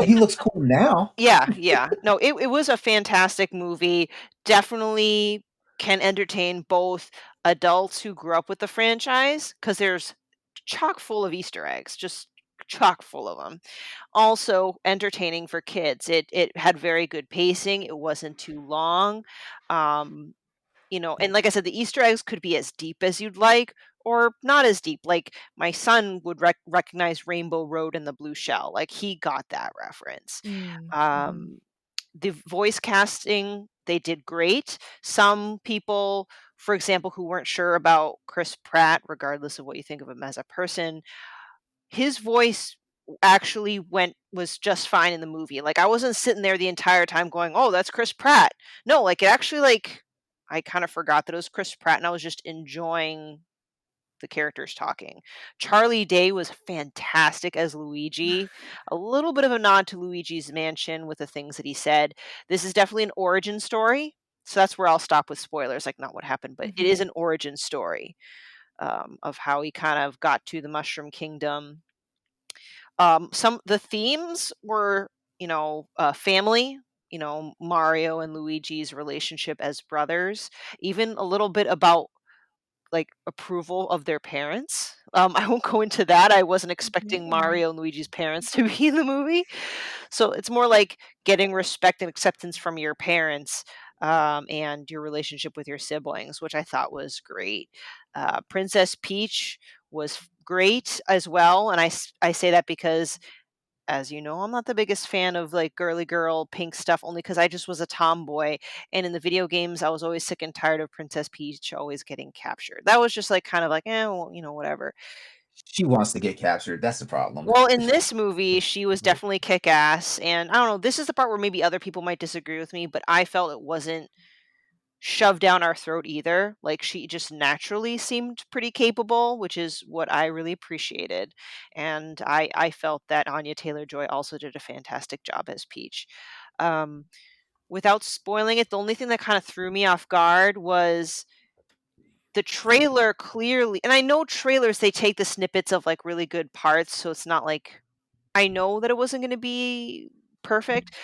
he looks cool now. Yeah. No, it was a fantastic movie. Definitely can entertain both adults who grew up with the franchise because there's chock full of Easter eggs, just chock full of them. Also entertaining for kids. It had very good pacing. It wasn't too long. You know, and like I said, the Easter eggs could be as deep as you'd like or not as deep. Like my son would recognize Rainbow Road and the Blue Shell. Like he got that reference. The voice casting, they did great. Some people, for example, who weren't sure about Chris Pratt, regardless of what you think of him as a person, his voice actually was just fine in the movie. Like I wasn't sitting there the entire time going, "Oh, that's Chris Pratt." No, like it actually like I kind of forgot that it was Chris Pratt and I was just enjoying the characters talking. Charlie Day was fantastic as Luigi. A little bit of a nod to Luigi's Mansion with the things that he said. This is definitely an origin story. So that's where I'll stop with spoilers, like not what happened, but it is an origin story of how he kind of got to the Mushroom Kingdom. The themes were, family, Mario and Luigi's relationship as brothers, even a little bit about like approval of their parents. I won't go into that. I wasn't expecting Mario and Luigi's parents to be in the movie. So it's more like getting respect and acceptance from your parents and your relationship with your siblings, which I thought was great. Princess Peach was great as well. And I say that because as you know, I'm not the biggest fan of like girly girl pink stuff only because I just was a tomboy. And in the video games, I was always sick and tired of Princess Peach always getting captured. That was just like kind of like, well, whatever. She wants to get captured. That's the problem. Well, in this movie, she was definitely kick ass. And I don't know, this is the part where maybe other people might disagree with me, but I felt it wasn't shoved down our throat either. Like, she just naturally seemed pretty capable, which is what I really appreciated. And I felt that Anya Taylor-Joy also did a fantastic job as Peach. Um, without spoiling it, the only thing that kind of threw me off guard was the trailer clearly, and I know trailers, they take the snippets of like really good parts, so it's not like I know that it wasn't going to be perfect,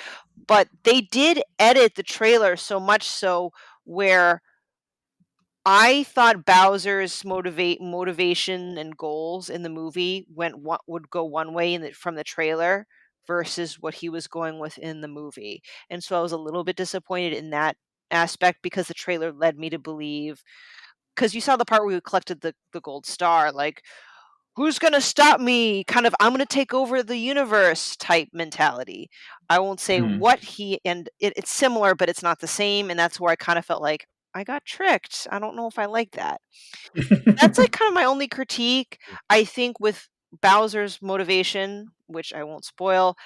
but they did edit the trailer so much so where I thought Bowser's motivation and goals in the movie would go one way from the trailer versus what he was going with in the movie. And so I was a little bit disappointed in that aspect because the trailer led me to believe, because you saw the part where we collected the gold star, like, who's gonna stop me? Kind of, I'm gonna take over the universe type mentality. I won't say what it's similar, but it's not the same, and that's where I kind of felt like I got tricked. I don't know if I like that. That's like kind of my only critique. I think with Bowser's motivation, which I won't spoil,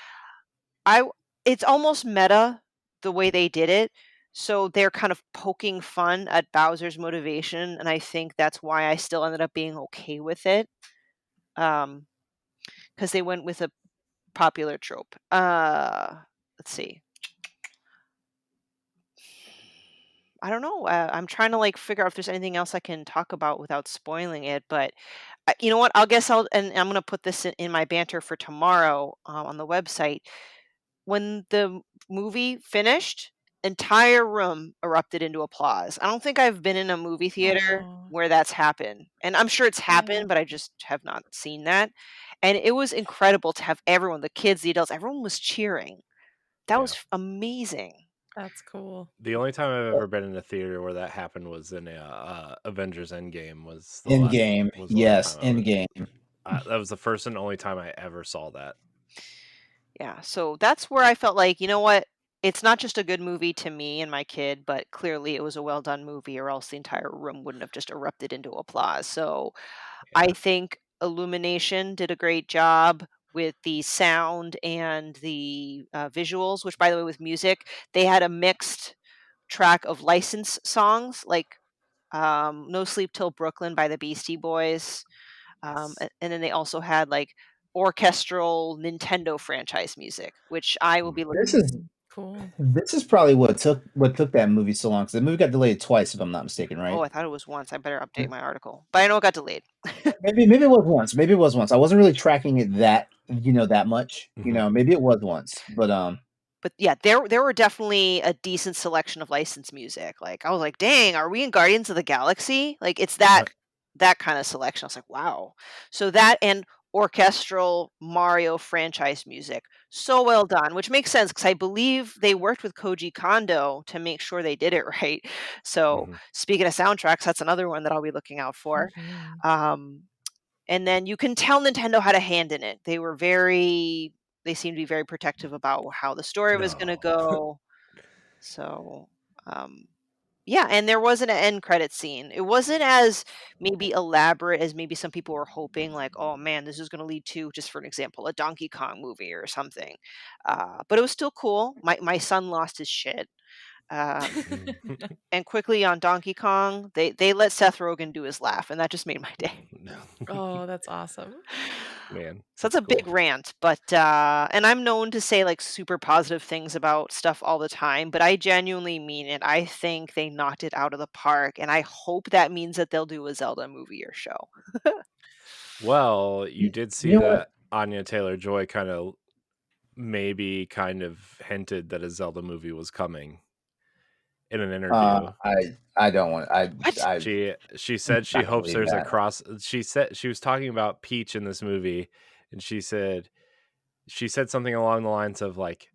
it's almost meta the way they did it. So they're kind of poking fun at Bowser's motivation, and I think that's why I still ended up being okay with it. Because they went with a popular trope. Let's see. I don't know. I'm trying to like figure out if there's anything else I can talk about without spoiling it. But you know what? And I'm gonna put this in my banter for tomorrow on the website. When the movie finished, entire room erupted into applause. I don't think I've been in a movie theater where that's happened. And I'm sure it's happened, but I just have not seen that. And it was incredible to have everyone, the kids, the adults, everyone was cheering. That was amazing. That's cool. The only time I've ever been in a theater where that happened was in Avengers Endgame. Endgame. Yes, Endgame. That was the first and only time I ever saw that. Yeah, so that's where I felt like, you know what? It's not just a good movie to me and my kid, but clearly it was a well done movie, or else the entire room wouldn't have just erupted into applause. So I think Illumination did a great job with the sound and the visuals, which, by the way, with music, they had a mixed track of licensed songs like No Sleep Till Brooklyn by the Beastie Boys. And then they also had like orchestral Nintendo franchise music, which I will be looking. This is cool. This is probably what took that movie so long, because the movie got delayed twice, if I'm not mistaken, right? Oh, I thought it was once. I better update my article, but I know it got delayed. maybe it was once. Maybe it was once. I wasn't really tracking it that much. Maybe it was once, but yeah, there were definitely a decent selection of licensed music. Like, I was like, dang, are we in Guardians of the Galaxy? Like, it's that kind of selection. I was like, wow. So that and orchestral Mario franchise music, so well done, which makes sense because I believe they worked with Koji Kondo to make sure they did it right. So speaking of soundtracks, that's another one that I'll be looking out for. And then you can tell Nintendo had a hand in it. They seemed to be very protective about how the story was going to go. So, yeah, and there wasn't an end credit scene. It wasn't as maybe elaborate as maybe some people were hoping, like, oh man, this is going to lead to, just for an example, a Donkey Kong movie or something. But it was still cool. My son lost his shit. And quickly on Donkey Kong, they let Seth Rogen do his laugh, and that just made my day. Oh, that's awesome. Man. So that's a big rant, but and I'm known to say like super positive things about stuff all the time, but I genuinely mean it. I think they knocked it out of the park, and I hope that means that they'll do a Zelda movie or show. Well, you did see that Anya Taylor-Joy kind of hinted that a Zelda movie was coming in an interview. I don't want. She said she hopes there's a cross. She said she was talking about Peach in this movie, and she said something along the lines of like,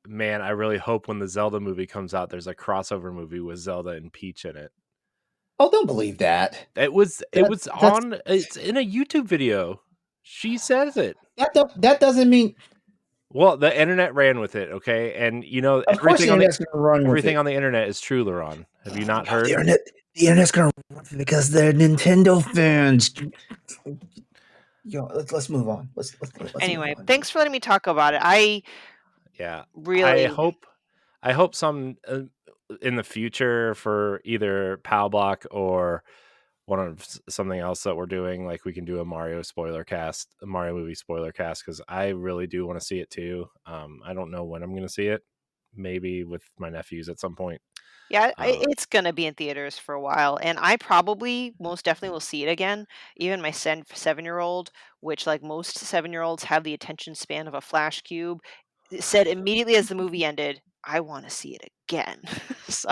"Man, I really hope when the Zelda movie comes out, there's a crossover movie with Zelda and Peach in it." Oh, don't believe that. It's in a YouTube video. She says it. That doesn't mean. Well, the internet ran with it, okay, and everything on the internet is true, LeRon. Have you not heard? The internet's gonna run with it because they're Nintendo fans. Let's move on. Let's anyway, move on. Thanks for letting me talk about it. I hope in the future for either Pal Block or one of something else that we're doing, like we can do a Mario movie spoiler cast, because I really do want to see it too. I don't know when I'm going to see it. Maybe with my nephews at some point. Yeah, it's gonna be in theaters for a while, and I probably most definitely will see it again. Even my 7-year-old, which like most 7-year-olds have the attention span of a flash cube, said immediately as the movie ended, "I want to see it again." So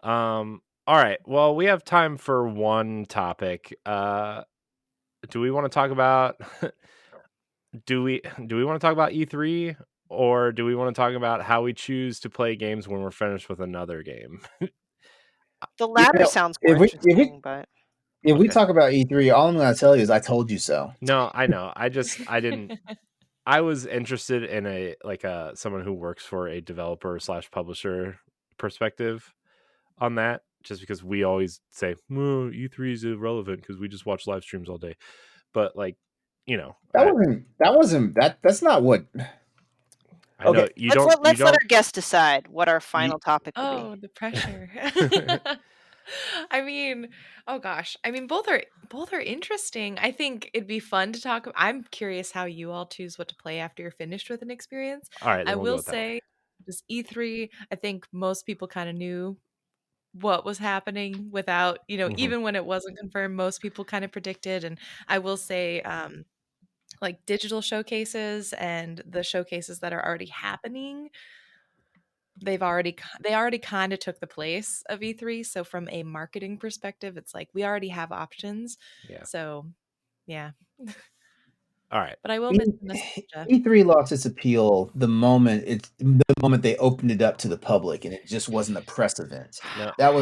all right. Well, we have time for one topic. Do we want to talk about do we want to talk about E3, or do we want to talk about how we choose to play games when we're finished with another game? the latter sounds more interesting, but if we talk about E3, all I'm going to tell you is I told you so. No, I know. I didn't. I was interested in someone who works for a developer / publisher perspective on that, just because we always say E3 is irrelevant because we just watch live streams all day. But that's not what. I know you let's let our guests decide what our final topic would be. Oh, the pressure. I mean, oh gosh. I mean, both are interesting. I think it'd be fun to talk. I'm curious how you all choose what to play after you're finished with an experience. All right, I will say, just E3, I think most people kind of knew what was happening without, even when it wasn't confirmed, most people kind of predicted. And I will say, like digital showcases and the showcases that are already happening, they already kind of took the place of E3. So from a marketing perspective, it's like we already have options. Yeah. So yeah. All right. But I will miss nostalgia. E3 lost its appeal the moment they opened it up to the public, and it just wasn't a press event. No, that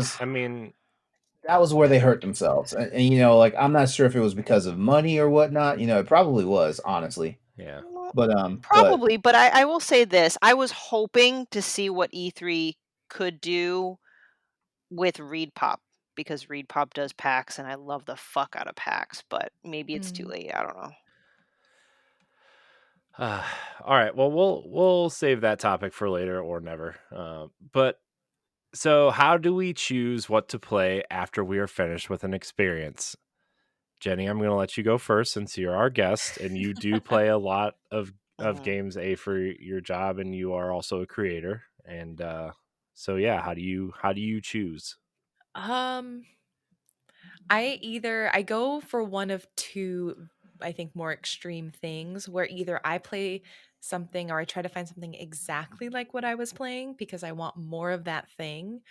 was where they hurt themselves. And like, I'm not sure if it was because of money or whatnot. It probably was, honestly. Yeah. But probably, but I will say this. I was hoping to see what E3 could do with ReedPop, because ReedPop does PAX, and I love the fuck out of PAX, but maybe it's too late. I don't know. All right. Well, we'll save that topic for later or never. But so how do we choose what to play after we are finished with an experience? Jenny, I'm going to let you go first since you're our guest and you do play a lot of games for your job, and you are also a creator. And so yeah, how do you choose? I go for one of two, I think, more extreme things, where either I play something or I try to find something exactly like what I was playing because I want more of that thing.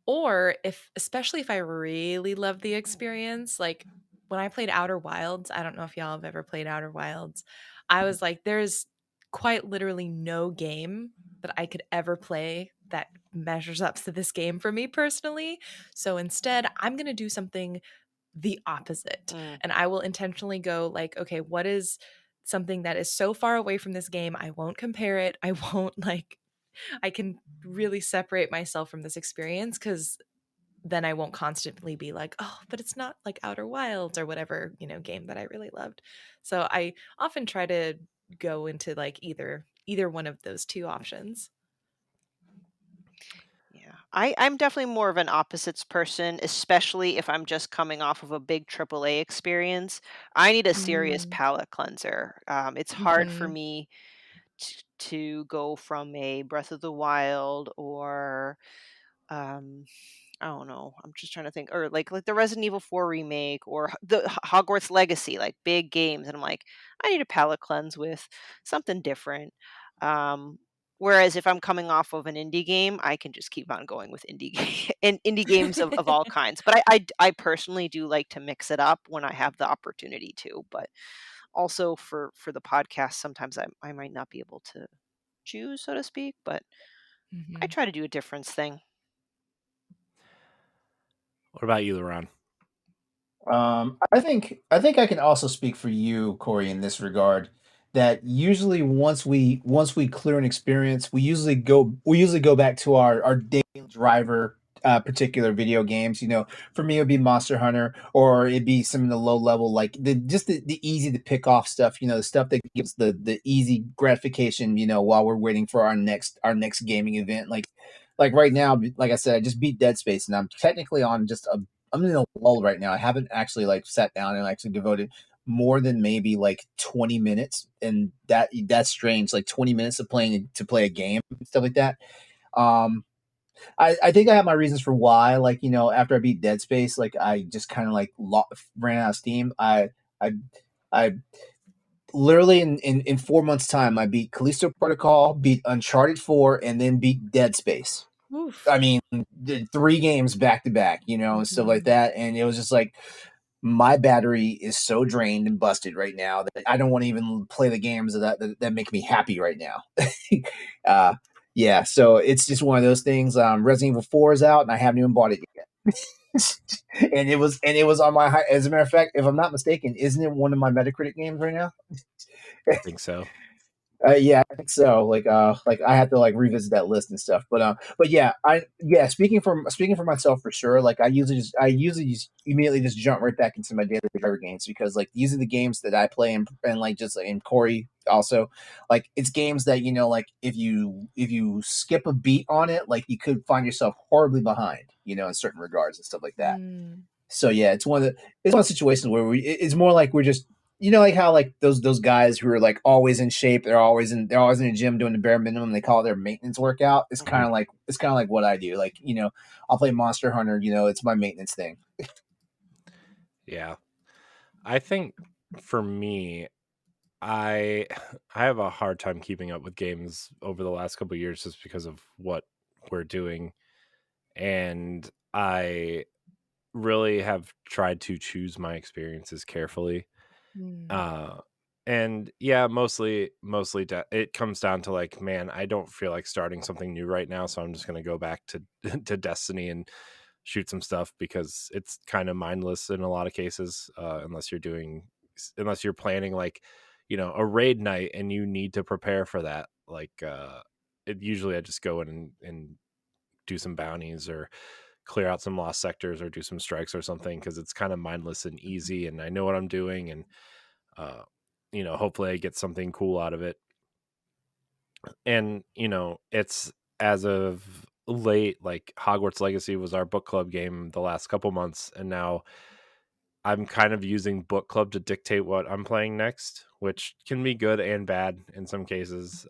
Or especially if I really love the experience, like when I played Outer Wilds, I don't know if y'all have ever played Outer Wilds. I was like, there's quite literally no game that I could ever play that measures up to this game for me personally. So instead, I'm going to do something the opposite. And I will intentionally go like, okay, what is something that is so far away from this game? I won't compare it. I won't I can really separate myself from this experience, because then I won't constantly be like, oh, but it's not like Outer Wilds or whatever, game that I really loved. So I often try to go into like either one of those two options. Yeah, I'm definitely more of an opposites person, especially if I'm just coming off of a big AAA experience. I need a serious palate cleanser. It's hard for me to go from a Breath of the Wild or I don't know. I'm just trying to think, or like the Resident Evil 4 remake or the Hogwarts Legacy, like big games, and I'm like, I need a palate cleanse with something different. Whereas if I'm coming off of an indie game, I can just keep on going with indie games of all kinds. But I personally do like to mix it up when I have the opportunity to. But also for the podcast, sometimes I might not be able to choose, so to speak. But I try to do a difference thing. What about you, LeRon? I think I can also speak for you, Corey, in this regard. That usually once we clear an experience, we usually go back to our daily driver particular video games. For me, it would be Monster Hunter, or it'd be some of the low level, like the easy to pick off stuff. The stuff that gives the easy gratification. While we're waiting for our next gaming event. Like right now, like I said, I just beat Dead Space, and I'm technically on I'm in a lull right now. I haven't actually like sat down and actually devoted more than maybe like 20 minutes, and that's strange. Like 20 minutes of playing to play a game and stuff like that. Um, I think I have my reasons for why. Like after I beat Dead Space, like I just kind of like ran out of steam. I I literally in 4 months time, I beat Callisto Protocol, beat Uncharted 4, and then beat Dead Space. Oof. I mean, did 3 games back to back, and stuff like that. And it was just like my battery is so drained and busted right now that I don't want to even play the games that make me happy right now. Yeah, so it's just one of those things. Resident Evil 4 is out, and I haven't even bought it yet. and it was on my high. As a matter of fact, if I'm not mistaken, isn't it one of my Metacritic games right now? I think so. Yeah, I think so. Like I have to like revisit that list and stuff. But yeah. Speaking for myself for sure. Like I usually just immediately just jump right back into my daily driver games, because like these are the games that I play, and like just in Corey also, like it's games that like if you skip a beat on it, like you could find yourself horribly behind, in certain regards and stuff like that. So yeah, it's one of the situations where it's more like we're just like how like those guys who are like always in shape, they're always in the gym doing the bare minimum. They call it their maintenance workout. It's kind of like what I do. Like I'll play Monster Hunter. It's my maintenance thing. Yeah, I think for me, I have a hard time keeping up with games over the last couple of years just because of what we're doing, and I really have tried to choose my experiences carefully. And yeah, mostly it comes down to like, man, I don't feel like starting something new right now, so I'm just going to go back to to Destiny and shoot some stuff, because it's kind of mindless in a lot of cases, unless you're planning like a raid night and you need to prepare for that. Like usually I just go in and do some bounties, or clear out some lost sectors, or do some strikes or something, because it's kind of mindless and easy, and I know what I'm doing, and hopefully I get something cool out of it. And it's, as of late, like Hogwarts Legacy was our book club game the last couple months, and now I'm kind of using book club to dictate what I'm playing next, which can be good and bad in some cases.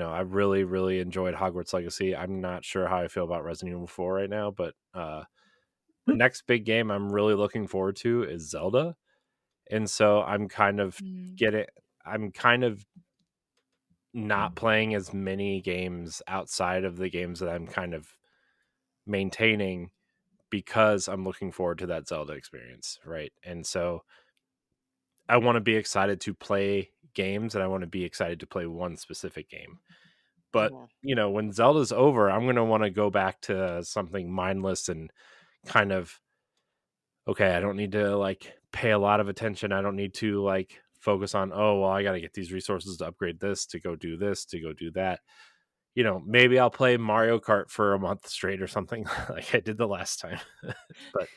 I really, really enjoyed Hogwarts Legacy. I'm not sure how I feel about Resident Evil 4 right now, but next big game I'm really looking forward to is Zelda. And so I'm kind of not playing as many games outside of the games that I'm kind of maintaining, because I'm looking forward to that Zelda experience, right? And so I want to be excited to play games, and I want to be excited to play one specific game. But, when Zelda's over, I'm going to want to go back to something mindless and kind of, okay, I don't need to like pay a lot of attention. I don't need to like focus on, oh, well, I got to get these resources to upgrade this, to go do this, to go do that. Maybe I'll play Mario Kart for a month straight or something like I did the last time. But,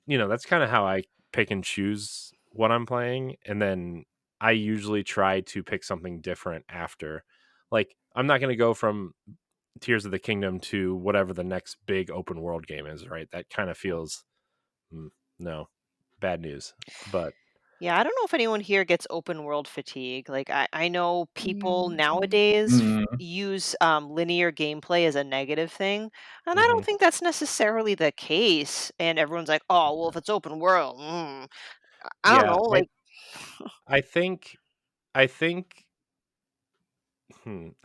that's kind of how I pick and choose what I'm playing. And then I usually try to pick something different after. Like, I'm not going to go from Tears of the Kingdom to whatever the next big open world game is, right? That kind of feels, no, bad news. But Yeah, I don't know if anyone here gets open world fatigue. Like I know people nowadays use linear gameplay as a negative thing, and I don't think that's necessarily the case. And everyone's like, "Oh, well, if it's open world, I don't yeah, know." Like, I think, how do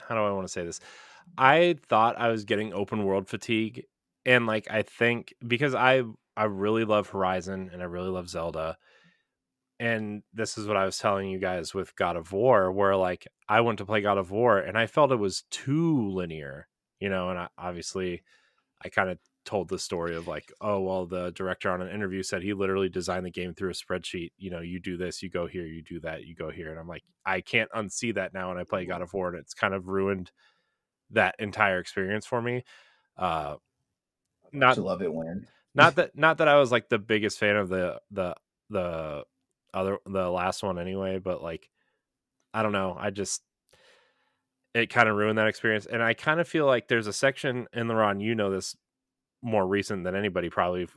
I want to say this? I thought I was getting open world fatigue, and like I think because I really love Horizon and I really love Zelda, and this is what I was telling you guys with God of War, where like I went to play God of War and I felt it was too linear, and obviously I kind of told the story of like, oh, well, the director on an interview said he literally designed the game through a spreadsheet. You do this, you go here, you do that, you go here. And I'm like, I can't unsee that now when I play God of War, and it's kind of ruined that entire experience for me. I Not love it when. not that I was like the biggest fan of the last one anyway, but like I don't know, it kind of ruined that experience. And I kind of feel like there's a section in LeRon, you know this more recent than anybody probably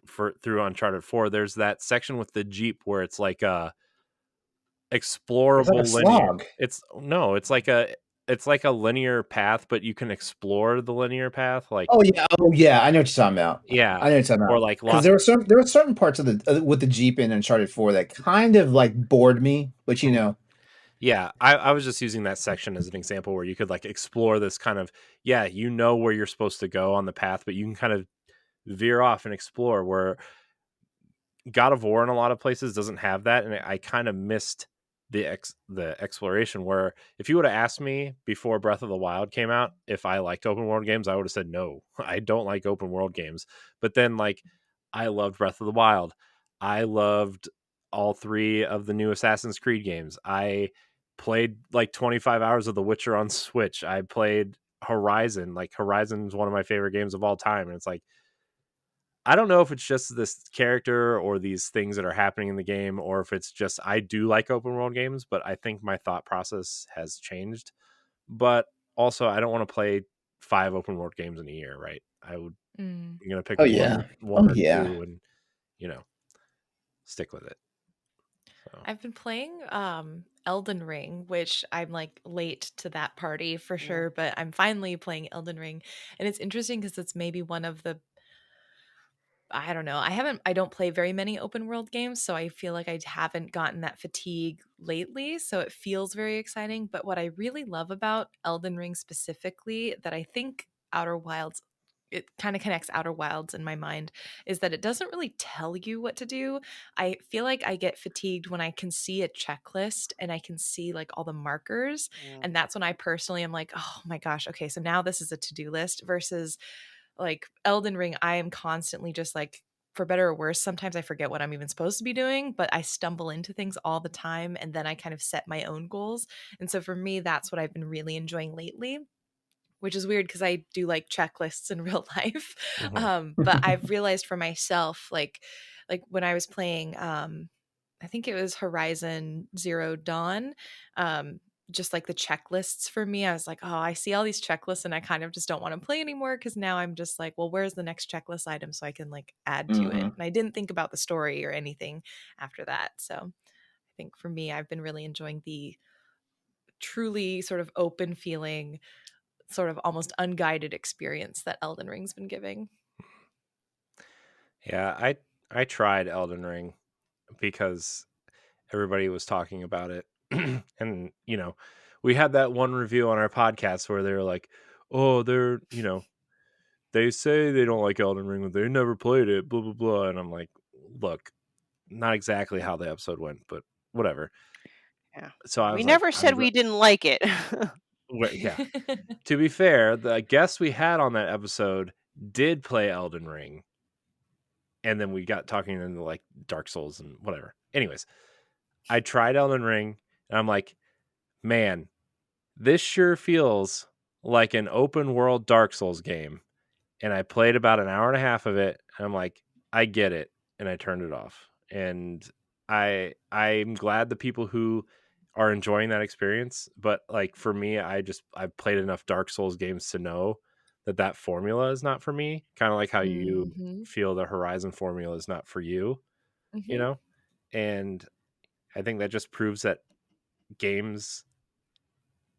through Uncharted 4. There's that section with the Jeep where it's like a It's like a explorable linear. slog. It's like a linear path, but you can explore the linear path. Like, Oh yeah, I know what you're talking about. yeah, I know what you're talking or about. like Because lost. there were certain parts of the with the Jeep in Uncharted 4 that kind of like bored me, but you know. Yeah, I was just using that section as an example where you could like explore this kind of, yeah, you know where you're supposed to go on the path, but you can kind of veer off and explore, where God of War in a lot of places doesn't have that. And I kind of missed the exploration, where if you would have asked me before Breath of the Wild came out if I liked open world games, I would have said no. I don't like open world games. But then like I loved Breath of the Wild. I loved all 3 of the new Assassin's Creed games. I played like 25 hours of The Witcher on Switch. I played Horizon. Like Horizon is one of my favorite games of all time. And it's like, I don't know if it's just this character or these things that are happening in the game, or if it's just I do like open world games, but I think my thought process has changed. But also, I don't want to play 5 open world games in a year, right? I'm gonna pick Oh yeah. one Oh or yeah. 2, and stick with it. So. I've been playing Elden Ring, which I'm like late to that party for sure, but I'm finally playing Elden Ring. And it's interesting because it's maybe one of the, I don't know. I don't play very many open world games, so I feel like I haven't gotten that fatigue lately. So it feels very exciting. But what I really love about Elden Ring specifically, that I think Outer Wilds, it kind of connects Outer Wilds in my mind, is that it doesn't really tell you what to do. I feel like I get fatigued when I can see a checklist and I can see like all the markers. And that's when I personally am like, oh my gosh, okay, so now this is a to-do list versus like Elden Ring, I am constantly just like, for better or worse, sometimes I forget what I'm even supposed to be doing, but I stumble into things all the time and then I kind of set my own goals. And so for me, that's what I've been really enjoying lately, which is weird because I do like checklists in real life. But I've realized for myself, like when I was playing, I think it was Horizon Zero Dawn, just like the checklists for me, I was like, oh, I see all these checklists and I kind of just don't want to play anymore because now I'm just like, well, where's the next checklist item so I can like add to it? And I didn't think about the story or anything after that. So I think for me, I've been really enjoying the truly sort of open feeling, sort of almost unguided experience that Elden Ring's been giving. Yeah, I tried Elden Ring because everybody was talking about it. And we had that one review on our podcast where they were like, oh, they say they don't like Elden Ring, but they never played it, blah blah blah. And I'm like, look, not exactly how the episode went, but whatever. Yeah. So I We was like, never said we didn't like it. yeah. To be fair, the guest we had on that episode did play Elden Ring, and then we got talking into like Dark Souls and whatever. Anyways, I tried Elden Ring, and I'm like, man, this sure feels like an open world Dark Souls game. And I played about an hour and a half of it, and I'm like, I get it, and I turned it off. And I'm glad the people who are enjoying that experience, but like for me, I've played enough Dark Souls games to know that formula is not for me. Kind of like how you feel the Horizon formula is not for you, And I think that just proves that games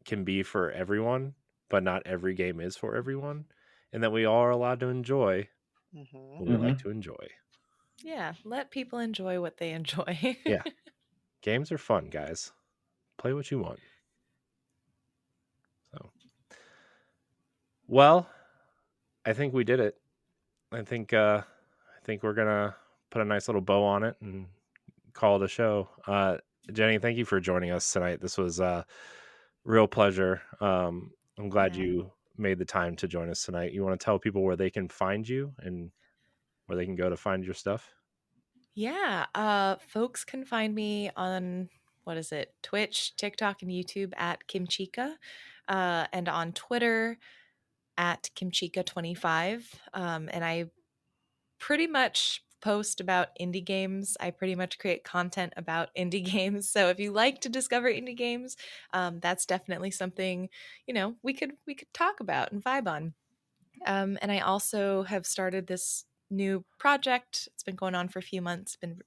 can be for everyone, but not every game is for everyone, and that we all are allowed to enjoy what we like to enjoy. Yeah, let people enjoy what they enjoy. Yeah. Games are fun, guys. Play what you want. So, well, I think we did it. I think we're gonna put a nice little bow on it and call it a show. Jenny, thank you for joining us tonight. This was a real pleasure. I'm glad you made the time to join us tonight. You want to tell people where they can find you and where they can go to find your stuff? Yeah, folks can find me on, what is it, Twitch, TikTok, and YouTube at Kimchica, and on Twitter at Kimchica25. And I pretty much post about indie games. I pretty much create content about indie games. So if you like to discover indie games, that's definitely something, we could talk about and vibe on. And I also have started this new project. It's been going on for a few months, and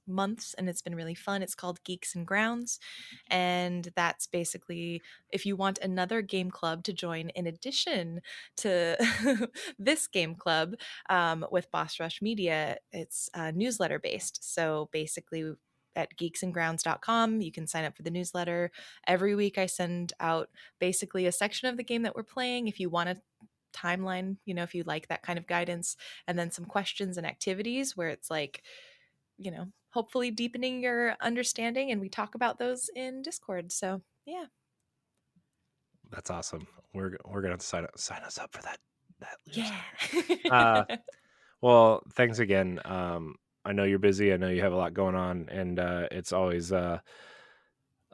it's been really fun. It's called Geeks and Grounds. And that's basically if you want another game club to join in addition to this game club with Boss Rush Media, it's newsletter based. So basically, at geeksandgrounds.com, you can sign up for the newsletter. Every week I send out basically a section of the game that we're playing. If you want to timeline, if you like that kind of guidance, and then some questions and activities where it's like, hopefully deepening your understanding, and we talk about those in Discord. So yeah, that's awesome. We're gonna sign us up for that. Yeah. Well, thanks again. I know you're busy. I know you have a lot going on, and it's always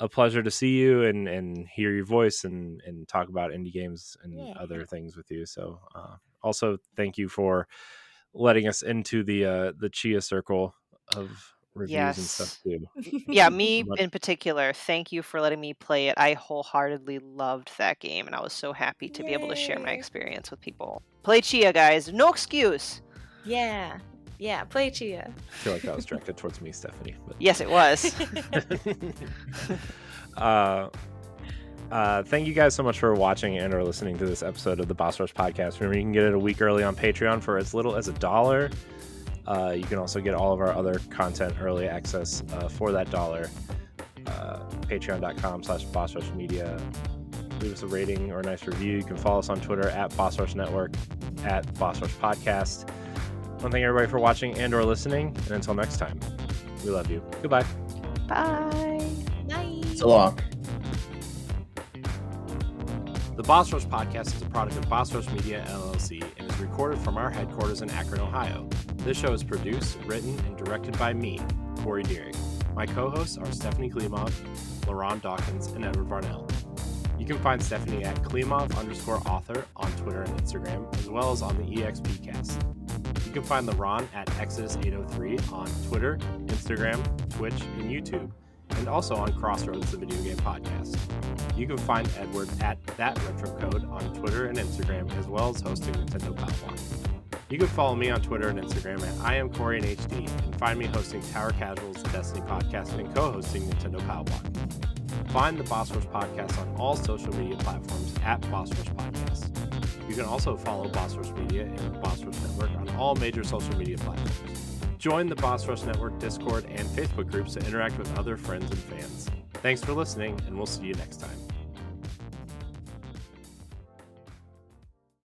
a pleasure to see you and hear your voice and talk about indie games and other things with you. So also thank you for letting us into the Tchia circle of reviews and stuff too. Yeah, me in particular, thank you for letting me play it. I wholeheartedly loved that game, and I was so happy to be able to share my experience with people. Play Tchia, guys. No excuse. Yeah, play Tchia. I feel like that was directed towards me, Stephanie. But... Yes, it was. Thank you guys so much for watching and or listening to this episode of the Boss Rush Podcast. Remember, you can get it a week early on Patreon for as little as $1. You can also get all of our other content early access for that $1. Patreon.com/BossRushMedia. Leave us a rating or a nice review. You can follow us on Twitter at Boss Rush Network, at Boss Rush Podcast. I want to thank everybody for watching and or listening. And until next time, we love you. Goodbye. Bye. Bye. So long. The Boss Rush Podcast is a product of Boss Rush Media, LLC, and is recorded from our headquarters in Akron, Ohio. This show is produced, written, and directed by me, Corey Deering. My co-hosts are Stephanie Klimov, LeRon Dawkins, and Edward Varnell. You can find Stephanie at Klimov_author on Twitter and Instagram, as well as on the EXPcast. You can find LeRon at Exodus803 on Twitter, Instagram, Twitch, and YouTube, and also on Crossroads, the video game podcast. You can find Edward at ThatRetroCode on Twitter and Instagram, as well as hosting Nintendo Palwalk. You can follow me on Twitter and Instagram at IamCoreyInHD, and find me hosting Tower Casuals, the Destiny podcast, and co-hosting Nintendo Palwalk. Find the Boss Rush Podcast on all social media platforms at Boss Rush Podcast. You can also follow Boss Rush Media and Boss Rush Network on all major social media platforms. Join the Boss Rush Network Discord and Facebook groups to interact with other friends and fans. Thanks for listening, and we'll see you next time.